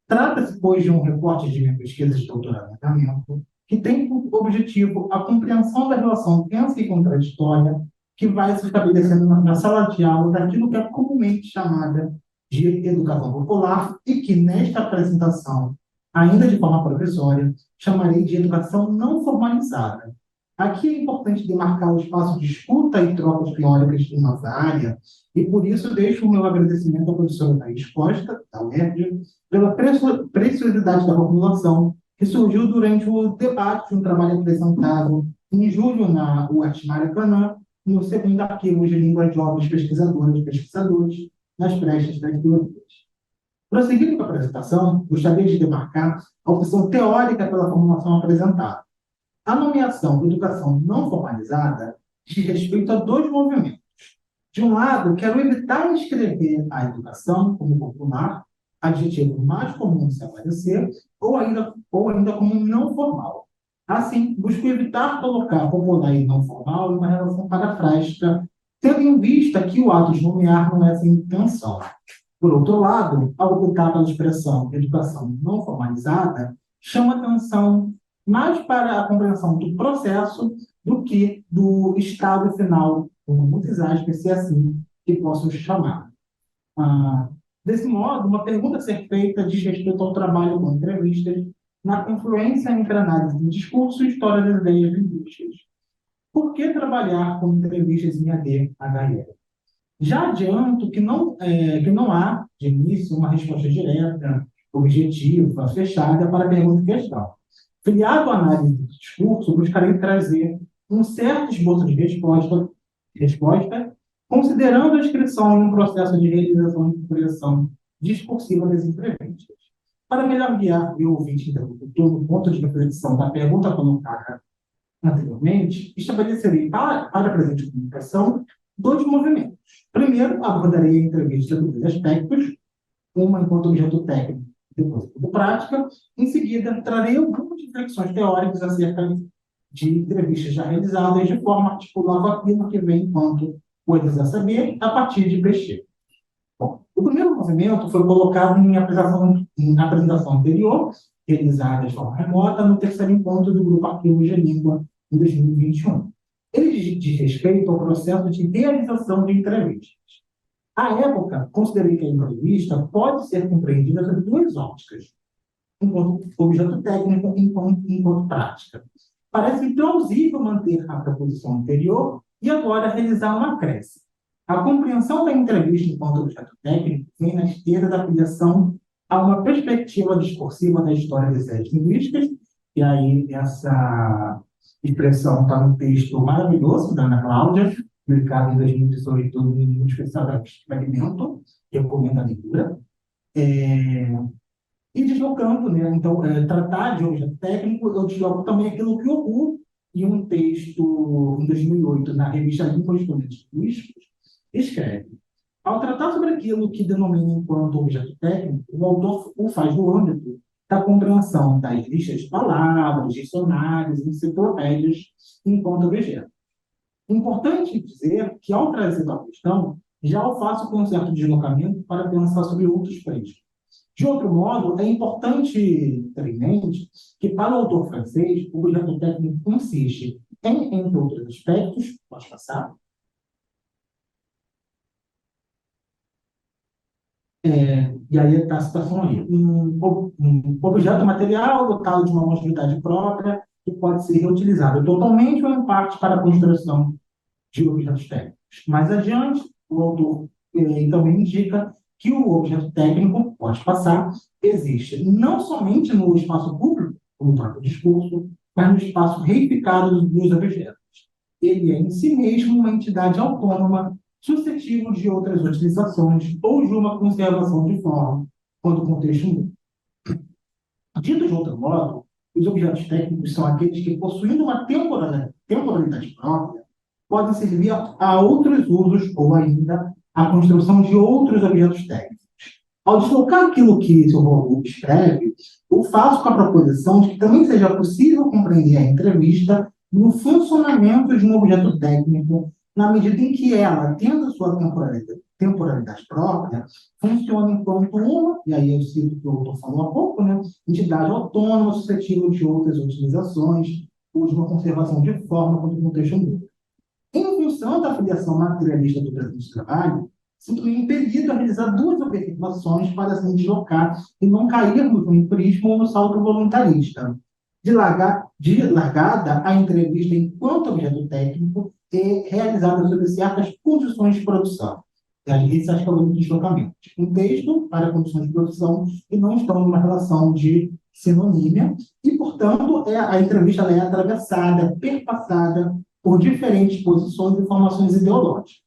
Trata-se, pois, de um recorte de minha pesquisa de doutoramento que tem como objetivo a compreensão da relação tensa e contraditória que vai se estabelecendo na sala de aula daquilo que é comumente chamada de educação popular e que, nesta apresentação, ainda de forma provisória, chamarei de educação não formalizada. Aqui é importante demarcar o espaço de escuta e trocas teóricas em nossa área, e por isso deixo o meu agradecimento à professora Thaís Costa, da UERJ, pela preciosidade da formulação, que surgiu durante o debate de um trabalho apresentado em julho na UERJ Maracanã, no segundo arquivo de línguas jovens pesquisadoras e pesquisadores, nas prestas das teorias. Prosseguindo com a apresentação, gostaria de demarcar a opção teórica pela formulação apresentada. A nomeação de educação não formalizada diz respeito a dois movimentos. De um lado, quero evitar escrever a educação como popular, adjetivo mais comum de se aparecer, ou ainda como não formal. Assim, busco evitar colocar popular e não formal em uma relação parafrástica, tendo em vista que o ato de nomear não é essa intenção. Por outro lado, ao optar pela expressão educação não formalizada, chama atenção mais para a compreensão do processo do que do estado final, com muitas aspas, se é assim que posso chamar. Desse modo, uma pergunta a ser feita diz respeito ao trabalho com entrevistas na confluência entre análise de discurso e história das ideias linguísticas. Por que trabalhar com entrevistas em AD/HL? Já adianto que não há, de início, uma resposta direta, objetiva, fechada para a pergunta em questão. Filiado à análise do discurso, buscarei trazer um certo esboço de resposta, considerando a inscrição em um processo de realização e interpretação discursiva das entrevistas. Para melhor guiar o ouvinte interlocutor no ponto de reflexão da pergunta colocada anteriormente, estabelecerei para a presente comunicação dois movimentos. Primeiro, abordarei a entrevista por dois aspectos, uma enquanto objeto técnico, depois como prática. Em seguida, trarei algumas reflexões teóricas acerca de entrevistas já realizadas, de forma articulada com aquilo que vem enquanto coisas a saber, a partir de pesquisa. Bom, o primeiro movimento foi colocado na apresentação anterior, realizada de forma remota, no terceiro encontro do Grupo Arquivos de Língua, em 2021. Ele diz respeito ao processo de realização de entrevistas. À época, considerei que a entrevista pode ser compreendida sob duas óticas, enquanto objeto técnico e enquanto prática. Parece plausível manter a proposição anterior e agora realizar uma acréscimo. A compreensão da entrevista enquanto objeto técnico vem na esteira da filiação a uma perspectiva discursiva da história das ideias linguísticas, e aí essa expressão está no texto maravilhoso da Ana Cláudia, publicado em 2018 no livro especial da Fragmento, que recomendo a leitura. E deslocando, né? Então, tratar de objeto técnico, eu desloco também aquilo que ocorre em um texto, em 2008, na revista Língua e Estudantes Linguísticos, escreve: ao tratar sobre aquilo que denomina enquanto objeto técnico, o autor o faz no âmbito da compreensão das listas de palavras, dicionários, enciclopédias enquanto objeto. Importante dizer que, ao trazer a questão, já o faço com um certo deslocamento para pensar sobre outros prédios. De outro modo, é importante ter em mente que, para o autor francês, o objeto técnico consiste em, entre outros aspectos, pode passar, e aí está a situação aí, um objeto material dotado de uma utilidade própria que pode ser reutilizado totalmente ou em parte para a construção de objetos técnicos. Mais adiante, o autor também indica que o objeto técnico, pode passar, existe não somente no espaço público, como o próprio discurso, mas no espaço reificado dos objetos. Ele é, em si mesmo, uma entidade autônoma, suscetível de outras utilizações ou de uma conservação de forma, quando o contexto muda. Dito de outro modo, os objetos técnicos são aqueles que, possuindo uma temporalidade própria, podem servir a outros usos ou ainda a construção de outros objetos técnicos. Ao deslocar aquilo que seu volume escreve, eu faço com a proposição de que também seja possível compreender a entrevista no funcionamento de um objeto técnico, na medida em que ela, tendo sua temporalidade própria, funciona enquanto uma, e aí eu cito o que o autor falou há pouco, né, entidade autônoma, suscetível de outras utilizações, ou de uma conservação de forma quando o contexto muda. Em função da filiação materialista do presente trabalho, sinto-me impedido a realizar duas observações para assim deslocar e não cairmos no empirismo ou no salto voluntarista. De largada, a entrevista enquanto objeto técnico é realizada sob certas condições de produção. Isso acho que é o único deslocamento. Um texto para condições de produção e não estão numa relação de sinonímia e, portanto, a entrevista é atravessada, perpassada por diferentes posições e formações ideológicas.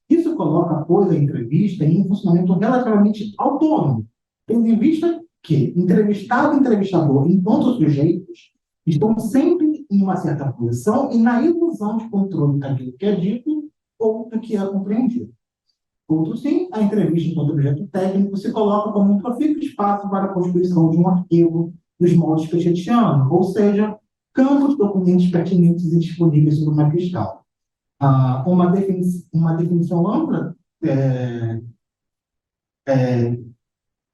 Isso coloca, pois, a entrevista em um funcionamento relativamente autônomo, tendo em vista que entrevistado e entrevistador, enquanto sujeitos, estão sempre em uma certa posição e na ilusão de controle daquilo que é dito ou do que é compreendido. Outro sim, a entrevista enquanto objeto técnico se coloca como um profícuo espaço para a constituição de um arquivo dos moldes pechetianos, ou seja, campos de documentos pertinentes e disponíveis sobre uma questão. Uma definição ampla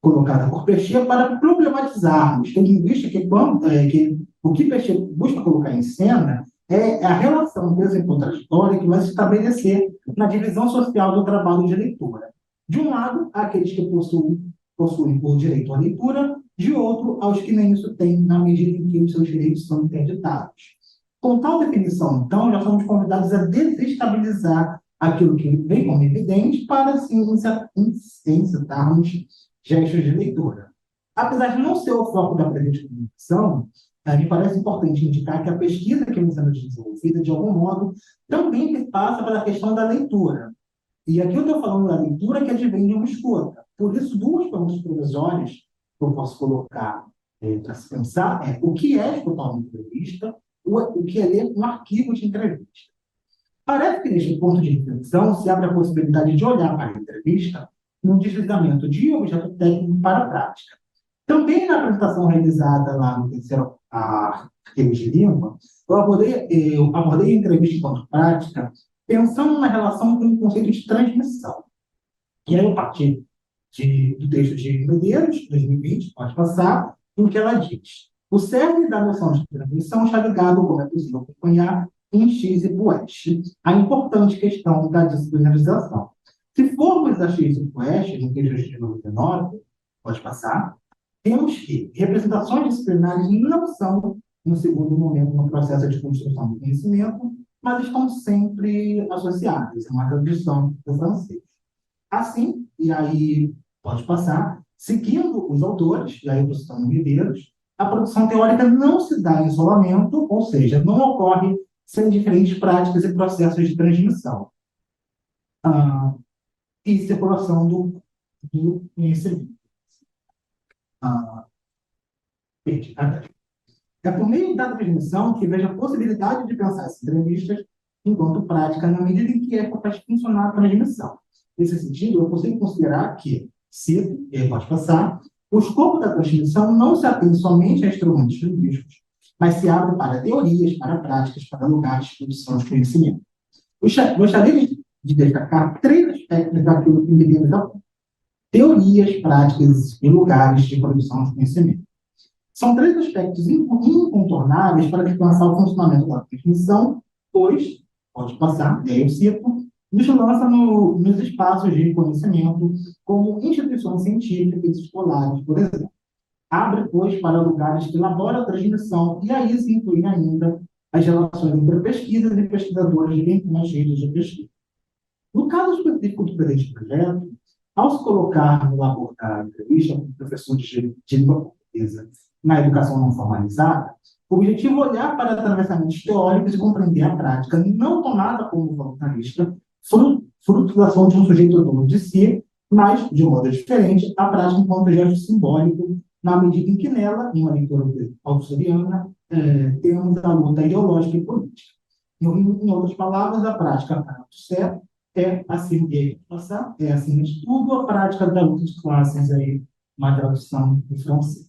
colocada por Pechet para problematizarmos, tendo em vista que o que Pechet busca colocar em cena é a relação desencontraditória que vai se estabelecer na divisão social do trabalho de leitura. De um lado, aqueles que possuem por direito à leitura, de outro, aos que nem isso têm, na medida em que os seus direitos são interditados. Com tal definição, então, já somos convidados a desestabilizar aquilo que vem como evidente para, assim, incitarmos gestos de leitura. Apesar de não ser o foco da presente comunicação, me parece importante indicar que a pesquisa que nos anos desenvolvida, de algum modo, também passa pela questão da leitura. E aqui eu estou falando da leitura que advém de uma escuta. Por isso, duas perguntas provisórias que eu posso colocar para se pensar é o que é escutar uma entrevista, o que é ler um arquivo de entrevista. Parece que, neste ponto de reflexão, se abre a possibilidade de olhar para a entrevista num deslizamento de objeto técnico para a prática. Também na apresentação realizada lá no terceiro arquivo de Lima, eu abordei a entrevista enquanto prática, pensando na relação com o conceito de transmissão. E aí eu parti do texto de Medeiros, 2020, pode passar, em que ela diz: o cerne da noção de transmissão está ligado, como é possível acompanhar, em X e Boeste, a importante questão da disciplinarização. Se formos a X e Boeste, no texto de 99, pode passar, temos que representações disciplinares não são, no segundo momento, no processo de construção do conhecimento, mas estão sempre associadas, é uma tradução do francês. Assim, e aí pode passar, seguindo os autores, e aí eu estou citando Medeiros, a produção teórica não se dá em isolamento, ou seja, não ocorre sem diferentes práticas e processos de transmissão e circulação do conhecimento. É por meio da transmissão que vejo a possibilidade de pensar essas entrevistas enquanto prática, na medida em que é capaz de funcionar a transmissão. Nesse sentido, eu consigo considerar que, cito, e aí pode passar, O escopo da transmissão não se atém somente a instrumentos linguísticos, mas se abre para teorias, para práticas, para lugares de produção de conhecimento. Gostaria de destacar três aspectos daquilo que me deu da teorias, práticas e lugares de produção de conhecimento. São três aspectos incontornáveis para alcançar o funcionamento da transmissão, pois, pode passar, e aí eu cito, nos lança nos espaços de conhecimento, como instituições científicas escolares, por exemplo. Abre, pois, para lugares que elaboram a transmissão, e aí se inclui ainda as relações entre pesquisas e pesquisadores de bem nas redes de pesquisa. No caso específico do presente projeto, ao se colocar no labor da entrevista com professores de língua portuguesa na educação não formalizada, o objetivo é olhar para atravessamentos teóricos e compreender a prática não tomada como voluntarista, fruto da ação de um sujeito dono de si, mas, de um modo diferente, a prática enquanto gesto simbólico, na medida em que nela, em uma leitura auxiliana, temos a luta ideológica e política. Em outras palavras, a prática para o certo acima de tudo, a prática da luta de classes, aí, uma tradução em francês.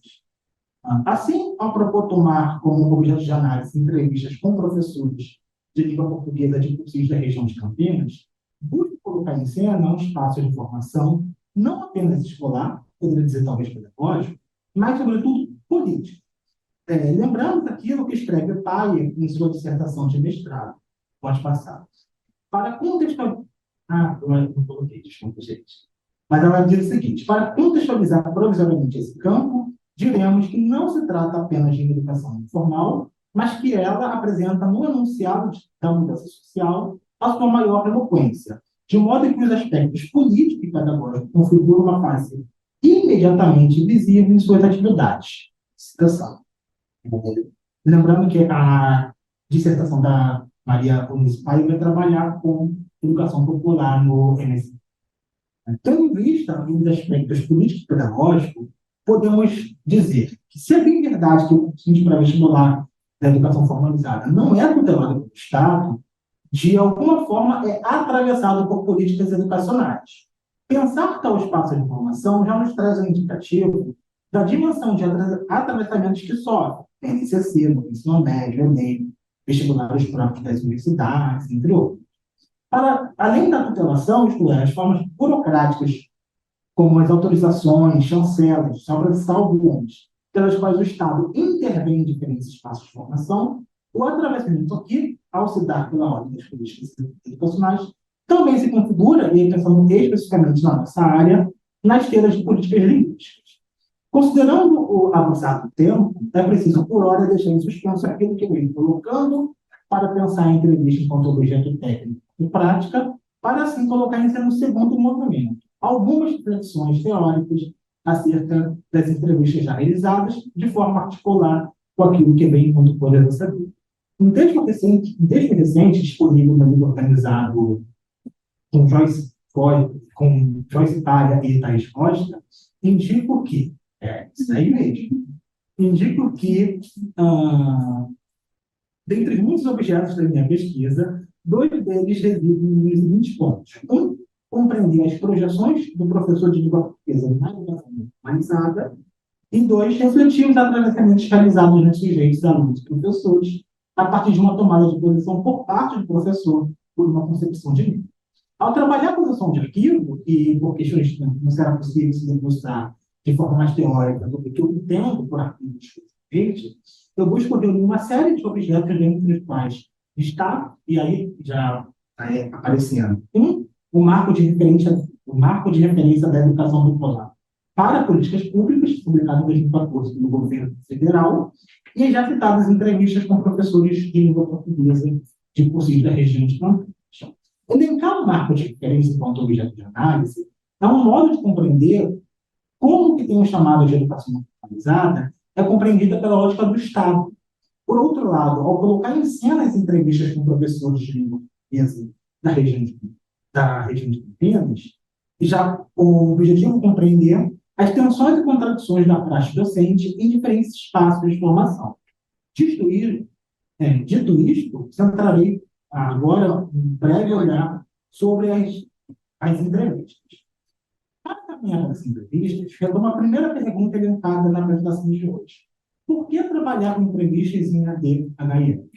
Assim, ao propor tomar como objeto de análise entrevistas com professores de língua portuguesa de cursos da região de Campinas, busco colocar em cena um espaço de formação não apenas escolar, poderia dizer talvez pedagógico, mas, sobretudo, político. Lembrando daquilo que escreve Paia em sua dissertação de mestrado. Pode passar. Para contextualizar... eu não coloquei, desculpa, gente. Mas ela diz o seguinte: para contextualizar provisoriamente esse campo, diremos que não se trata apenas de educação informal, mas que ela apresenta no enunciado da mudança social a sua maior eloquência, de modo que os aspectos políticos e pedagógicos configuram uma face imediatamente visível em suas atividades. Citação. Lembrando que a dissertação da Maria Eunice Paiva vai trabalhar com educação popular no MSc. Tendo em vista os aspectos políticos e pedagógicos, podemos dizer que, se é bem verdade que o curso de pré-vestibular da educação formalizada não é tutelado pelo Estado, de alguma forma é atravessado por políticas educacionais. Pensar tal espaço de formação já nos traz um indicativo da dimensão de atravessamentos que sofre, NCC, no ensino médio, Enem, vestibulares próprios das universidades, entre outros. Além da tutelação, isto é, as formas burocráticas, como as autorizações, chancelas, só para citar algumas, pelas quais o Estado intervém em diferentes espaços de formação, o atravessamento aqui, ao se dar pela ordem das políticas educacionais, também se configura, e pensando especificamente na nossa área, nas esteiras de políticas linguísticas. Considerando o avançado tempo, é preciso, por hora, deixar em suspenso aquilo que eu venho colocando para pensar a entrevista enquanto objeto técnico e prática, para assim colocar em cena um segundo movimento. Algumas reflexões teóricas acerca das entrevistas já realizadas, de forma articular com aquilo que vem enquanto coisa da saber. Um texto recente disponível no livro organizado com Joyce Paia e Thaís Costa, indico que, isso aí mesmo, indico que, dentre muitos objetos da minha pesquisa, dois deles residem nos seguintes pontos. Um, compreender as projeções do professor de língua portuguesa na educação humanizada, e dois, refletir os atravessamentos realizados nos sujeitos, alunos e professores, a partir de uma tomada de posição por parte do professor por uma concepção de língua. Ao trabalhar a posição de arquivo, e por questões que não será possível se demonstrar de forma mais teórica do que eu entendo por arquivo especificamente, eu busco reunir uma série de objetos dentre os quais está, e aí já está aparecendo, o marco de referência da educação popular para políticas públicas, publicado em 2014 pelo governo federal, e já citadas entrevistas com professores de língua portuguesa de cursos da região de Campinas. Elencar o marco de referência enquanto objeto de análise é um modo de compreender como que tem o chamado de educação formalizada é compreendida pela lógica do Estado. Por outro lado, ao colocar em cena as entrevistas com professores de língua portuguesa da região de Campinas, já com o objetivo de compreender as tensões e contradições da praxe docente em diferentes espaços de formação. Dito isto, centrarei agora um breve olhar sobre as entrevistas. Para encaminhamento dessa entrevista, retoma a primeira pergunta elencada na apresentação de hoje. Por que trabalhar com entrevistas em ADHM?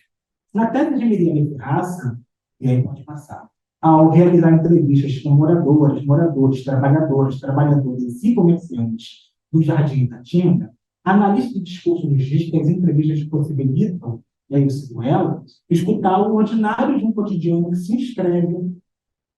Na tese de Miriam Ferraça, e aí pode passar, ao realizar entrevistas com moradoras, moradores, trabalhadoras, trabalhadores e comerciantes do Jardim Itatinga, a analista de discurso nos diz que as entrevistas possibilitam, e aí eu sigo ela, escutar o ordinário de um cotidiano que se inscreve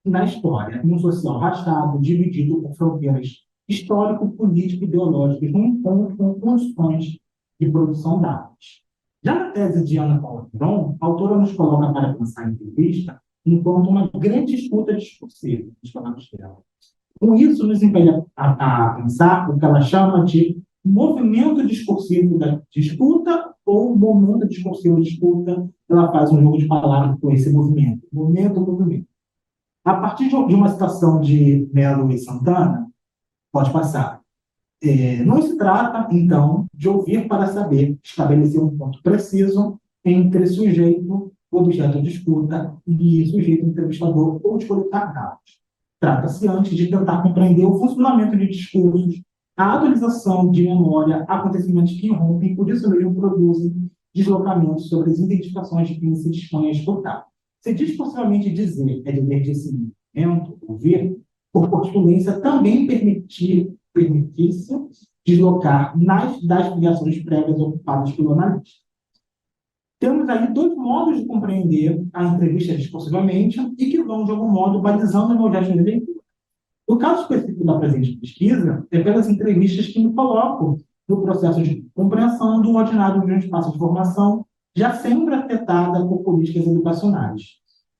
na história, num social rachado, dividido por fronteiras histórico, político e ideológicas, num encontro com condições de produção dadas. Já na tese de Ana Paula Piron, a autora nos coloca para pensar a entrevista enquanto uma grande escuta discursiva, nos palavras dela. Com isso, nos impele a pensar o que ela chama de movimento discursivo de escuta ou momento discursivo de escuta. Ela faz um jogo de palavras com esse movimento. Movimento. A partir de uma citação de Melo e Santana, pode passar. Não se trata, então, de ouvir para saber, estabelecer um ponto preciso entre sujeito, objeto de escuta, e sujeito entrevistador ou de coletar dados. Trata-se antes de tentar compreender o funcionamento de discursos, a atualização de memória, acontecimentos que irrompem e por isso mesmo produzem deslocamentos sobre as identificações de quem se dispõe a escutar. Se discursivamente dizer é dever de discernimento, ouvir, por correspondência também permitir-se deslocar das filiações prévias ocupadas pelo analista. Temos aí dois modos de compreender a entrevista discursivamente e que vão, de algum modo, balizando o meu gesto de leitura. No caso específico da presente pesquisa, é pelas entrevistas que me colocam no processo de compreensão do ordinário de um espaço de formação, já sempre afetada por políticas educacionais.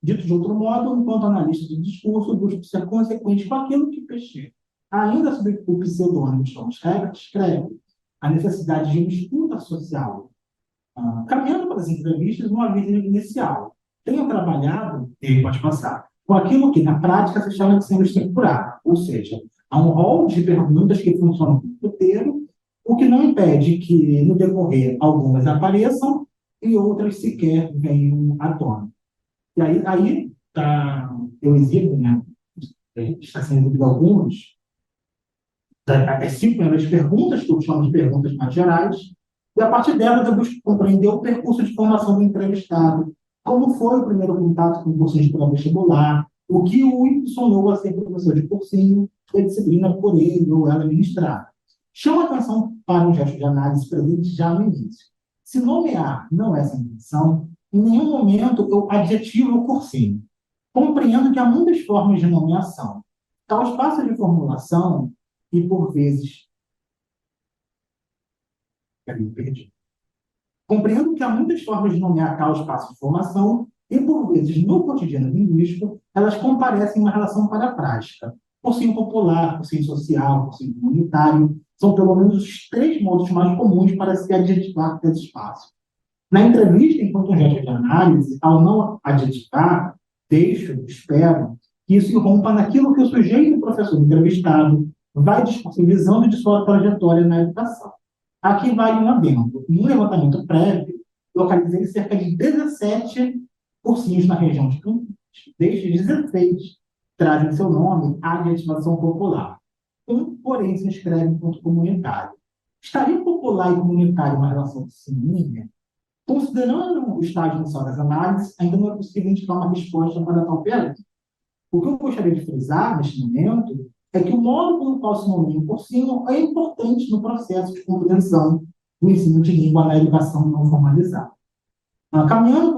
Dito de outro modo, enquanto analista de discurso, busco ser consequente com aquilo que Peixe, ainda sob o pseudônimo de Thomas Herbert, escreve a necessidade de uma escuta social. Caminhando para as entrevistas, uma vida inicial. Tenho trabalhado, e pode passar, com aquilo que, na prática, se chama de sendo estruturado, ou seja, há um rol de perguntas que funcionam como roteiro, o que não impede que, no decorrer, algumas apareçam e outras sequer venham à tona. E aí eu exibo, né? A gente está sendo de alguns, as 5 primeiras perguntas, que eu chamo de perguntas mais gerais, e a partir delas eu busco compreender o percurso de formação do entrevistado, como foi o primeiro contato com o cursinho de pré-vestibular, o que o impulsionou a ser professor de cursinho, e a disciplina por ele ou ela ministrada. Chama atenção para um gesto de análise presente já no início. Se nomear não é essa intenção, em nenhum momento eu adjetivo o cursinho. Compreendo que há muitas formas de nomeação. Tal espaço de formulação e, por vezes... Compreendo que há muitas formas de nomear tal espaço de formação e, por vezes, no cotidiano linguístico, elas comparecem em uma relação parafrásica. Cursinho popular, cursinho social, cursinho comunitário, são pelo menos os 3 modos mais comuns para se adjetivar esse espaço. Na entrevista, enquanto um gesto de análise, ao não adjetivar, espero, que isso irrompa naquilo que o sujeito, o professor entrevistado, vai discursivizando de sua trajetória na educação. Aqui vai um adendo. Em um levantamento prévio, localizei cerca de 17 cursinhos na região de Campinas. Destes 16 trazem seu nome a adjetivação popular. Porém, se inscreve enquanto comunitário. Estaria popular e comunitário uma relação sinônima? Considerando o estágio inicial das análises, ainda não é possível indicar uma resposta para tal pergunta. O que eu gostaria de frisar neste momento é que o modo pelo qual se nomeia o cursinho é importante no processo de compreensão do ensino de língua na educação não formalizada. Caminhando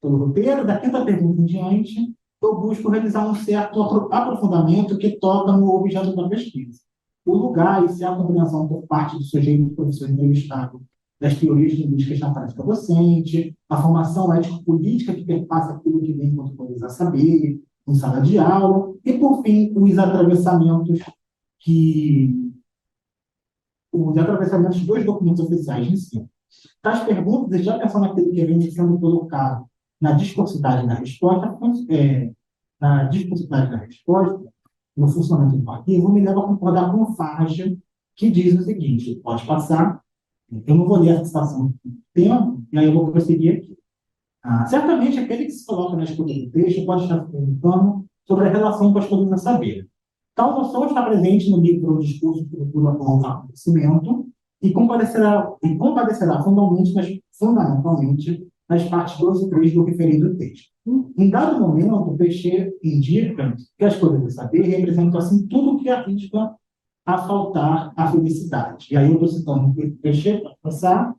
pelo roteiro, da 5ª pergunta em diante, eu busco realizar um certo aprofundamento que toca no objeto da pesquisa. O lugar e se a compreensão por parte do sujeito do professor entrevistado das teorias linguísticas na prática docente, a formação ético-política que perpassa aquilo que vem enquanto coisa a saber, em sala de aula, e, por fim, os atravessamentos dos documentos oficiais de ensino. Tais perguntas, já pensando naquilo que vem sendo colocado na discursividade da resposta, no funcionamento do arquivo, me leva a concordar com o Farge, que diz o seguinte, pode passar, eu não vou ler essa citação do tempo, e aí eu vou prosseguir aqui. Certamente, aquele que se coloca na escuta do texto pode estar se perguntando sobre a relação com as coisas a saber. Tal noção está presente no livro O Discurso de Cultura com o Conhecimento e compadecerá fundamentalmente nas partes 2 e 3 do referido texto. Em dado momento, Peixe indica que as coisas do saber representam, assim, tudo que arrisca a faltar à felicidade. E aí eu estou citando Peixe para passar,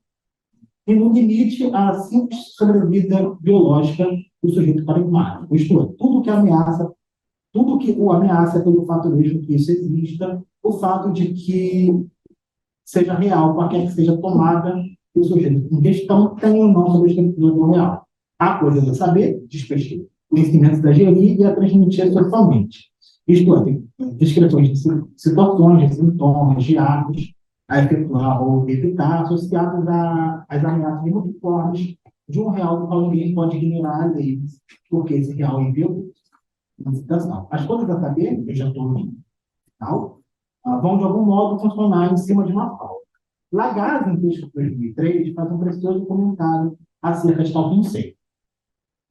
e no limite a simples sobrevida biológica do sujeito pragmático, isto é, tudo que o ameaça é pelo fato mesmo que isso exista, o fato de que seja real, qualquer que seja tomada do sujeito em questão, tem ou não sobre a estrutura do real. Há coisas a saber, despedir, conhecimentos a gerir e a transmitir socialmente. Isto é, tem descrições de situações, de sintomas, de atos a efetuar ou evitar, associados às ameaças multiformes de um real do qual ninguém pode ignorar a lei, porque esse real é violento. As coisas a saber, eu já estou no final, vão de algum modo funcionar em cima de uma falta. Lagaz, em texto de 2003, faz um precioso comentário acerca de tal conceito.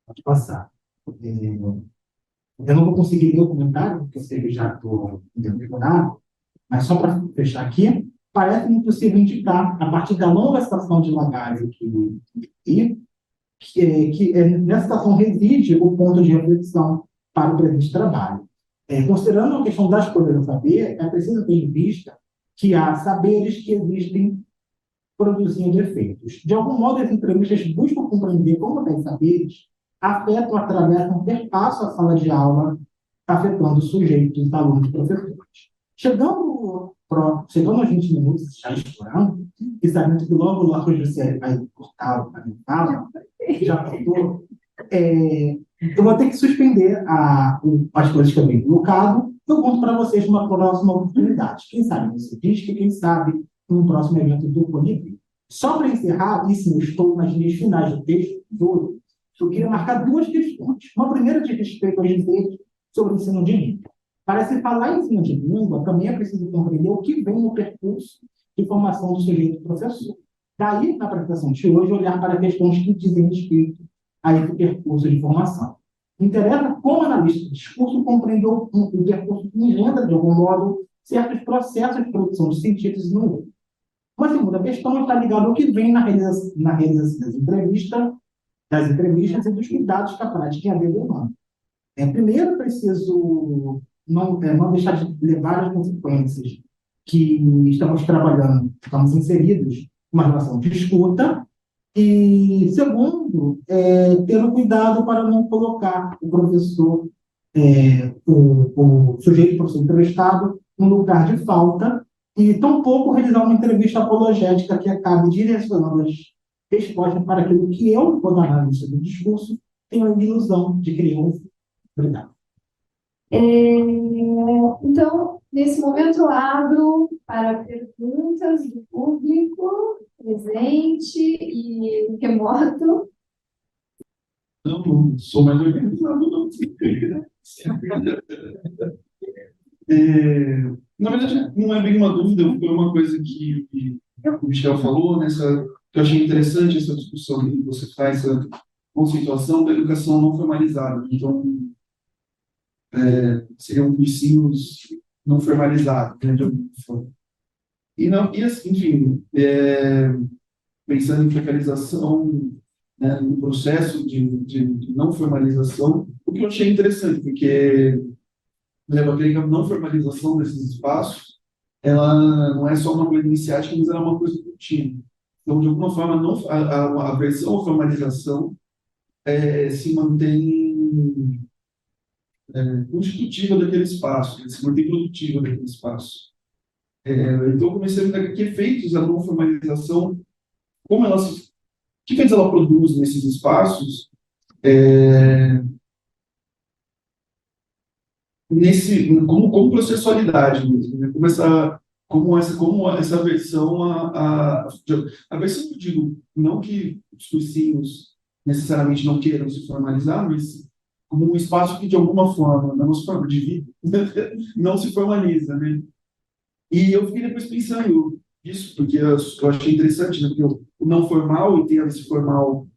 Pode passar. Eu não vou conseguir ler o comentário, porque eu sei que já estou determinado, mas só para fechar aqui, parece impossível indicar, a partir da longa citação de Lagaz que nessa citação reside o ponto de reflexão para o presente trabalho. Considerando a questão das coisas a saber, é preciso ter em vista que há saberes que existem produzindo efeitos. De algum modo, as entrevistas buscam compreender como tais saberes afetam, atravessam, perpassam a sala de aula, afetando sujeitos, alunos e professores. Chegando aos 20 minutos, já estourando, e sabendo que logo o José vai cortar a minha fala, já cortou, eu vou ter que suspender as coisas que eu venho colocado. Eu conto para vocês uma próxima oportunidade. Quem sabe nesse disco, quem sabe num próximo evento do Colibri. Só para encerrar, e sim, eu estou nas linhas finais do texto todo, eu queria marcar 2 questões. Uma primeira de respeito aos direitos sobre o ensino de língua. Para se falar em ensino de língua, também é preciso compreender o que vem no percurso de formação do sujeito professor. Daí, na apresentação de hoje, olhar para questões que dizem respeito a esse percurso de formação. Interessa como analista de discurso compreender o percurso que engenda, de algum modo, certos processos de produção de sentidos no outro. Uma segunda questão está ligada ao que vem na realização das entrevistas e dos cuidados que a prática em AD demanda. Primeiro, preciso não deixar de levar as consequências que estamos trabalhando, estamos inseridos numa relação de escuta. E, segundo, ter o cuidado para não colocar o professor, o sujeito, professor entrevistado, no lugar de falta, e tampouco realizar uma entrevista apologética que acabe direcionando as respostas para aquilo que eu, quando analista do discurso, tenho a ilusão de querer ouvir. Obrigado. Então, nesse momento, eu abro para perguntas do público presente e remoto. Não sou mais organizado, não. Na verdade, não é bem uma dúvida, foi uma coisa que o Michel falou, que eu achei interessante essa discussão que você faz, essa conceituação da educação não formalizada. Então, seriam cursinhos não formalizados, né, de alguma forma. Enfim, pensando em focalização, né, no processo de não formalização, o que eu achei interessante, porque leva a crer que a não formalização desses espaços, ela não é só uma coisa iniciática, mas ela é uma coisa contínua. Então, de alguma forma, a versão à formalização se mantém constitutiva daquele espaço, se mantém produtiva daquele espaço. Então, eu comecei a ver que efeitos a não formalização, que efeitos ela produz nesses espaços, como processualidade mesmo, né? Como essa versão, a versão, eu digo, não que os cursinhos necessariamente não queiram se formalizar, mas como um espaço que, de alguma forma, na nossa forma de vida, não se formaliza, né? E eu fiquei depois pensando nisso, porque eu achei interessante, né? Porque o não formal e tem esse formal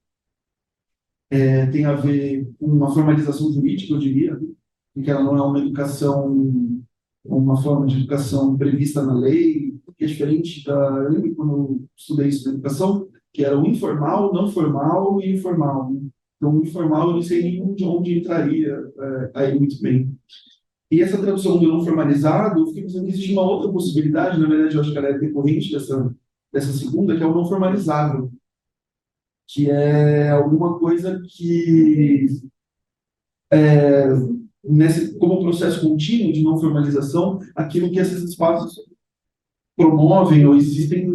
tem a ver com uma formalização jurídica, eu diria, né? Porque ela não é uma educação uma forma de educação prevista na lei, que é diferente da... Eu lembro quando eu estudei isso na educação, que era o informal, não formal e informal, né? Então, o informal eu não sei nem de onde entraria aí muito bem. E essa tradução do não formalizado, eu fiquei pensando que existe uma outra possibilidade, na verdade, eu acho que ela é decorrente dessa segunda, que é o não formalizado, que é alguma coisa que, como processo contínuo de não formalização, aquilo que esses espaços promovem ou existem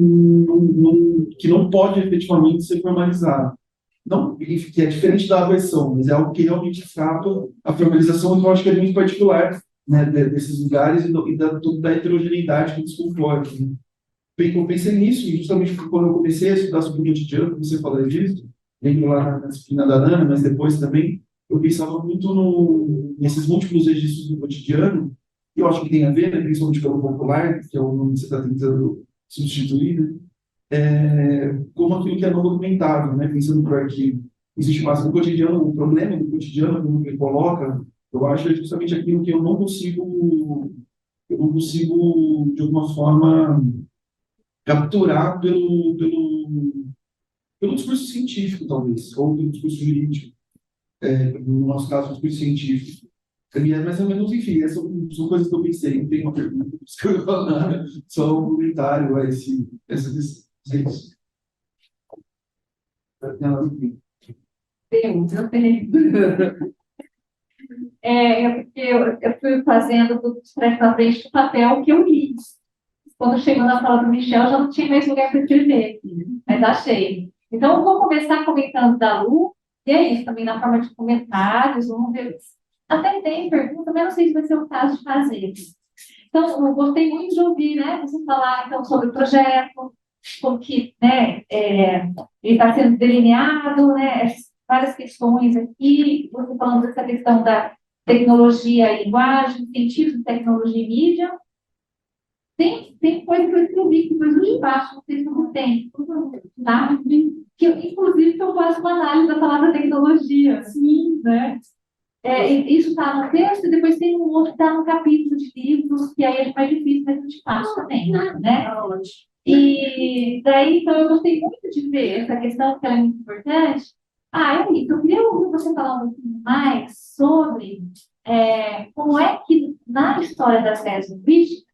que não pode efetivamente ser formalizado. Não, que é diferente da aversão, mas é algo que realmente escapa a formalização, e eu acho que é muito particular, né, desses lugares da heterogeneidade que eles compõem. Né? Bem, eu pensei nisso, e justamente quando eu comecei a estudar sobre o cotidiano, você falou disso, lembro lá na disciplina da Ana, mas depois também, eu pensava muito nesses múltiplos registros do cotidiano, que eu acho que tem a ver, né, principalmente pelo popular, que é o nome que você está tentando substituir, né? Como aquilo que é não documentado, né? Pensando por aqui, existe mais no cotidiano, o problema do cotidiano, como ele coloca, eu acho que é justamente aquilo que eu não consigo de alguma forma capturar pelo discurso científico, talvez, ou pelo discurso jurídico, no nosso caso, o discurso científico. É mais ou menos, enfim, essas são coisas que eu pensei, não tem uma pergunta, que eu ia falar, só um comentário a essa questão. Eu tenho. Eu fui fazendo do trás para frente do papel que eu li. Quando chegou na fala do Michel, já não tinha mais lugar para escrever, mas achei. Então, eu vou começar comentando da Lu, e é isso, também na forma de comentários, vamos ver. Até tem pergunta, mas não sei se vai ser o caso de fazer. Então, eu gostei muito de ouvir, né, você falar então, sobre o projeto, como que, né, ele está sendo delineado, né, várias questões aqui, você falando dessa questão da tecnologia e linguagem, científico, tecnologia e mídia. Tem coisa que eu escrevi que depois no embaixo, não sei se você tem, tá? Inclusive, que eu faço uma análise da palavra tecnologia. Sim, né? Isso está no texto, e depois tem um outro que está no capítulo de livros, que aí é mais difícil, mas eu te passo também, né? E daí, então, eu gostei muito de ver essa questão, que ela é muito importante. É isso. Eu queria ouvir você falar um pouquinho mais sobre como é que, na história das redes linguísticas,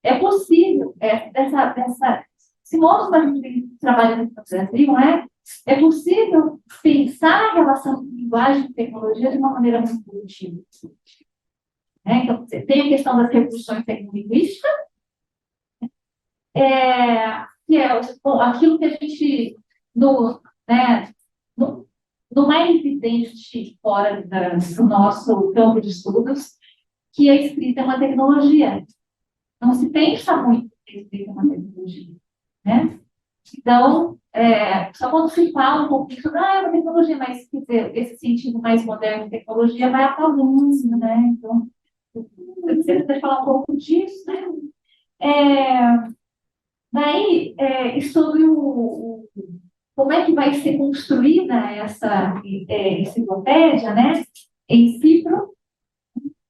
é possível, esse modo que a gente trabalha no Brasil, não é? É possível pensar a relação de linguagem e tecnologia de uma maneira muito produtiva. Então, você tem a questão das revoluções tecnolinguísticas, que é aquilo que a gente, no mais evidente fora do nosso campo de estudos, que a escrita é uma tecnologia. Não se pensa muito em escrita é uma tecnologia, né? Então, só quando se fala um pouquinho sobre é uma tecnologia, mas quer dizer, esse sentido mais moderno de tecnologia vai apagando, né? Então, eu preciso falar um pouco disso, né? Daí, sobre como é que vai ser construída essa enciclopédia, né? Em Cipro.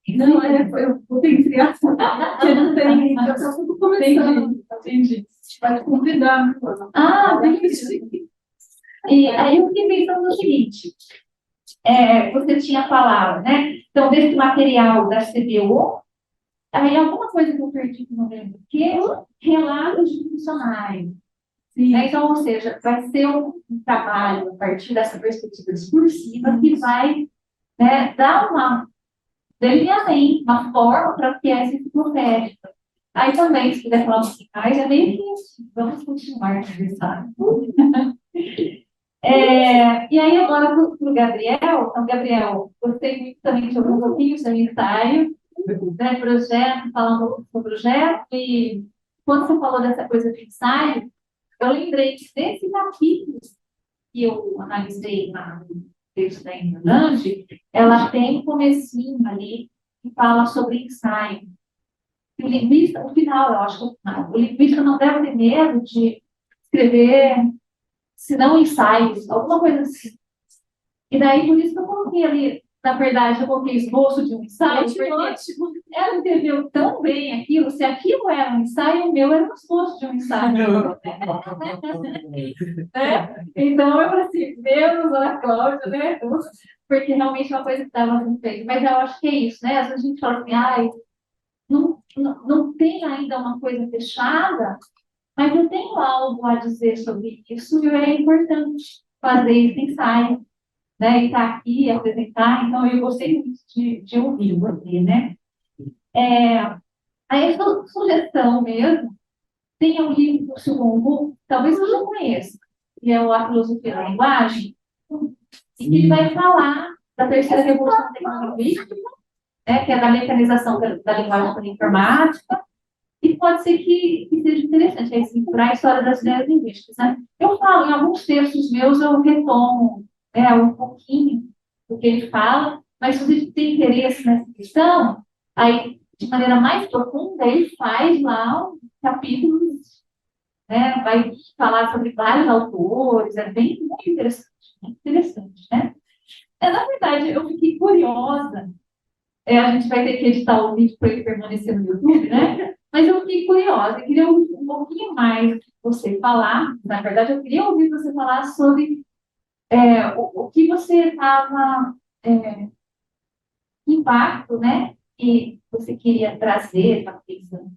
Não, eu vou ter que criar. Você não tem, eu só estou começando. Entendi. Vai te convidar. Bem. E aí eu fiquei pensando no seguinte, você tinha falado, né? Então, desse material da CBO, aí alguma coisa que eu perdi que não lembro, que é o relato de funcionário. Então, ou seja, vai ser um trabalho a partir dessa perspectiva discursiva que vai, né, dar uma delineamento, uma forma para que essa enciclopédica. Aí também, se quiser falar um pouquinho mais, é meio que vamos continuar conversando. E aí, agora, para o Gabriel. Então, Gabriel, gostei muito também de ouvir um pouquinho do seu ensaio, né, projeto, falar um pouco sobre o projeto. E quando você falou dessa coisa de ensaio, eu lembrei que desse capítulo que eu analisei na texto da Irlande, ela tem um comecinho ali que fala sobre ensaio. O linguista, no final, eu acho que o linguista não deve ter medo de escrever, se não ensaios, alguma coisa assim. E daí, por isso que eu coloquei ali na verdade, eu coloquei esboço de um ensaio, porque Ótimo. ela entendeu tão bem aquilo, se aquilo era um ensaio, o meu era um esboço de um ensaio. Né? Então, eu falei assim, Deus, olha a Cláudia, né? Porque realmente é uma coisa que estava sendo feita. Mas eu acho que é isso, né? Às vezes a gente fala assim, ai, não tem ainda uma coisa fechada, mas eu tenho algo a dizer sobre isso e é importante fazer esse ensaio, né? E estar aqui, apresentar. Então, eu gostei muito de ouvir você, né? Aí, sugestão mesmo, tem um livro do Silvio, talvez você já conheça, que é o A Filosofia da Linguagem, e que ele vai falar da terceira revolução tecnológica, né, que é da mecanização da linguagem para a informática, e pode ser que seja interessante, assim, para a história das ideias linguísticas. Né? Eu falo, em alguns textos meus, eu retomo um pouquinho do que ele fala, mas se você tem interesse nessa questão, aí, de maneira mais profunda, ele faz lá um capítulo, né, vai falar sobre vários autores, é bem muito interessante, né? Na verdade, eu fiquei curiosa, a gente vai ter que editar o vídeo para ele permanecer no YouTube, né? Mas eu fiquei curiosa, eu queria ouvir um pouquinho mais do que você falar, na verdade, eu queria ouvir você falar sobre o que você estava, impacto, né, que você queria trazer, estava pensando,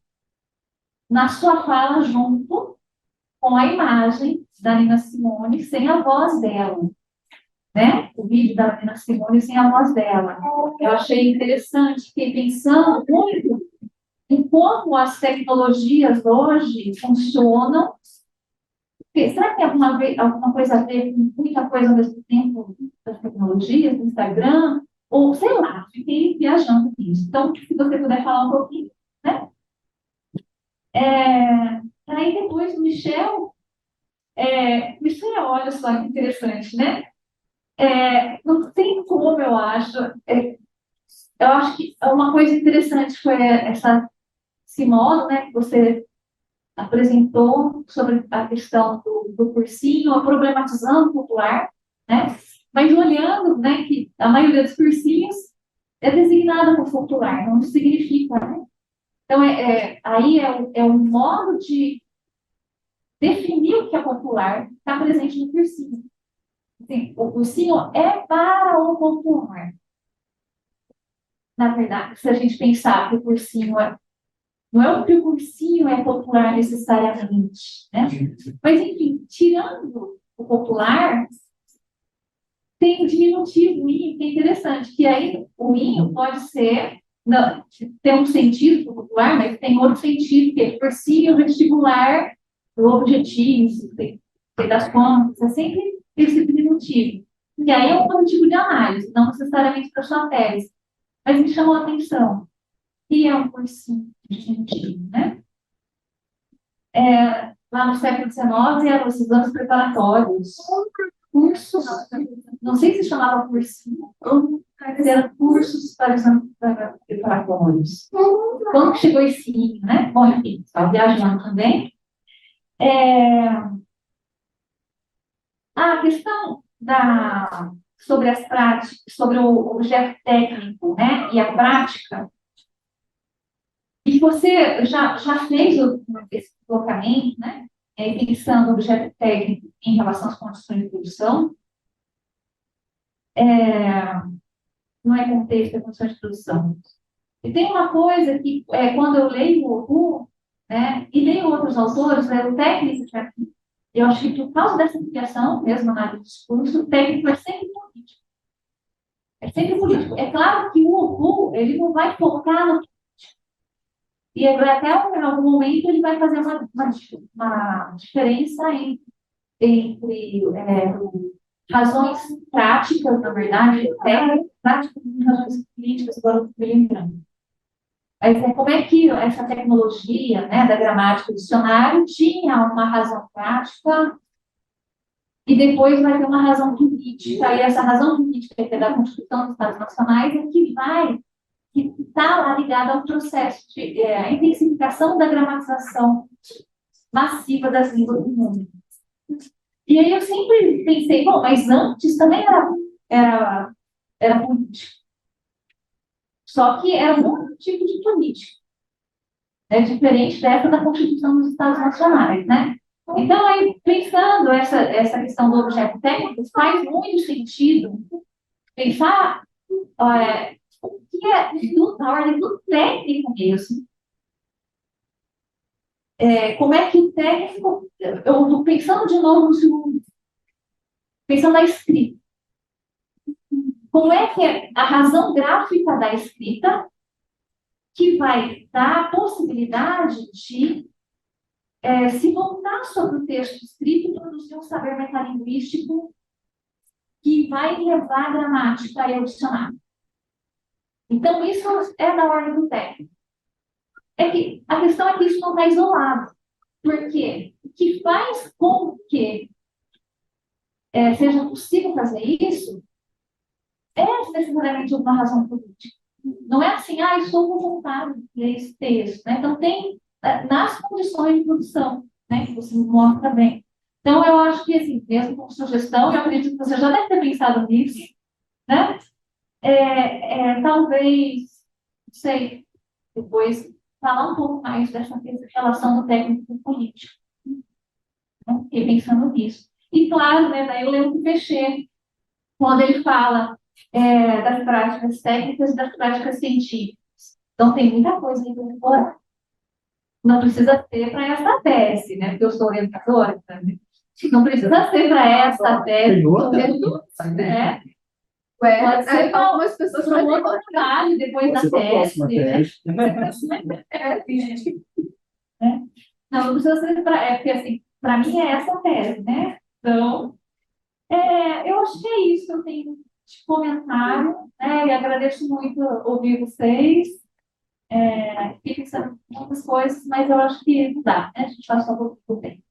na sua fala junto com a imagem da Nina Simone sem a voz dela, né? O vídeo da Nina Simone sem a voz dela. Eu achei interessante, fiquei pensando muito em como as tecnologias hoje funcionam. Será que tem alguma coisa a ver com muita coisa ao mesmo tempo das tecnologias, do Instagram? Ou, sei lá, fiquei viajando nisso. Então, se você puder falar um pouquinho, né? Aí depois o Michel, olha só que interessante, né? Não tem como, eu acho que uma coisa interessante foi esse modo, né, que você apresentou sobre a questão do cursinho, problematizando o popular, né, mas olhando, né, que a maioria dos cursinhos é designada por popular, não significa, né? Então, aí é um modo de definir o que é popular, está presente no cursinho. Assim, o cursinho é para o popular. Na verdade, se a gente pensar que o cursinho não é o que o cursinho é popular necessariamente, né? Mas, enfim, tirando o popular, tem o diminutivo INho, que é interessante, que aí o INho pode ser, não, tem um sentido popular, mas tem outro sentido, que é cursinho, vestibular, o objetivo, sei das contas, é sempre esse diminutivo. E aí é um outro tipo de análise, não necessariamente para a sua tese. Mas me chamou a atenção. E é um cursinho diminutivo, né? Lá no século XIX eram esses anos preparatórios, cursos, não sei se chamava cursinho, mas eram cursos para os anos preparatórios. Quando que chegou esse INho, né? Bom, enfim, estava viajando também. A questão sobre as práticas, sobre o objeto técnico, né? E a prática. E você já fez esse deslocamento, né? Pensando no objeto técnico em relação às condições de produção, não é contexto, é condições de produção. E tem uma coisa que, quando eu leio o Hu, né, e leio outros autores, o técnico, eu acho que por causa dessa criação, mesmo na área do discurso, o técnico é sempre político. É sempre político. É claro que o Hu, ele não vai focar no e até em algum momento ele vai fazer uma diferença entre razões práticas, na verdade, práticas e razões políticas, agora eu estou lembrando. Como é que essa tecnologia, né, da gramática do dicionário tinha uma razão prática e depois vai ter uma razão política, e essa razão política, que é da Constituição dos Estados Nacionais, é que está lá ligada ao processo de intensificação da gramatização massiva das línguas do mundo. E aí eu sempre pensei, bom, mas antes também era era política. Só que era um outro tipo de política. É diferente dessa da Constituição dos Estados Nacionais, né? Então, aí, pensando essa questão do objeto técnico, faz muito sentido pensar o que é na ordem do técnico mesmo. Como é que o técnico, eu estou pensando de novo no segundo, pensando na escrita. Como é que é a razão gráfica da escrita que vai dar a possibilidade de se voltar sobre o texto escrito e produzir um saber metalinguístico que vai levar a gramática e ao dicionário. Então, isso é da ordem do técnico. A questão é que isso não está isolado. Porque o que faz com que seja possível fazer isso é necessariamente uma razão política. Não é assim, estou com vontade de ler esse texto. Né? Então, tem nas condições de produção, né, que você mostra bem. Então, eu acho que, assim, mesmo com sugestão, eu acredito que você já deve ter pensado nisso, né? Talvez, não sei, depois falar um pouco mais dessa relação do técnico com o político. Né? Fiquei pensando nisso. E, claro, né, daí eu lembro do Peixê, quando ele fala das práticas técnicas e das práticas científicas. Então, tem muita coisa aí para fora. Não precisa ser para essa tese, né? Porque eu sou orientadora, né? Não precisa ser para essa tese, né? Pode ser para algumas pessoas para um outro trabalho depois da tese. Não precisa ser para. Porque, assim, para mim é essa tese, né? Então, eu acho que é isso. Eu tenho de comentário, né? E agradeço muito ouvir vocês. Fiquei pensando em muitas coisas, mas eu acho que não dá, né? A gente faz só um pouco do bem.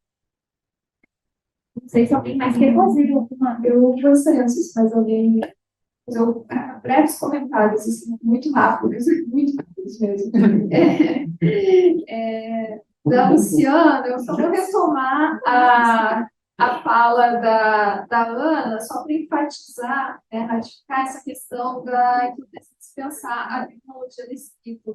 Não sei se alguém mais quer fazer alguma. Eu gostaria, mas alguém fazer breves comentários, assim, muito rápidos mesmo. Da Luciana, eu só vou retomar a fala da Ana, só para enfatizar, ratificar essa questão que precisa pensar a tecnologia da escrita.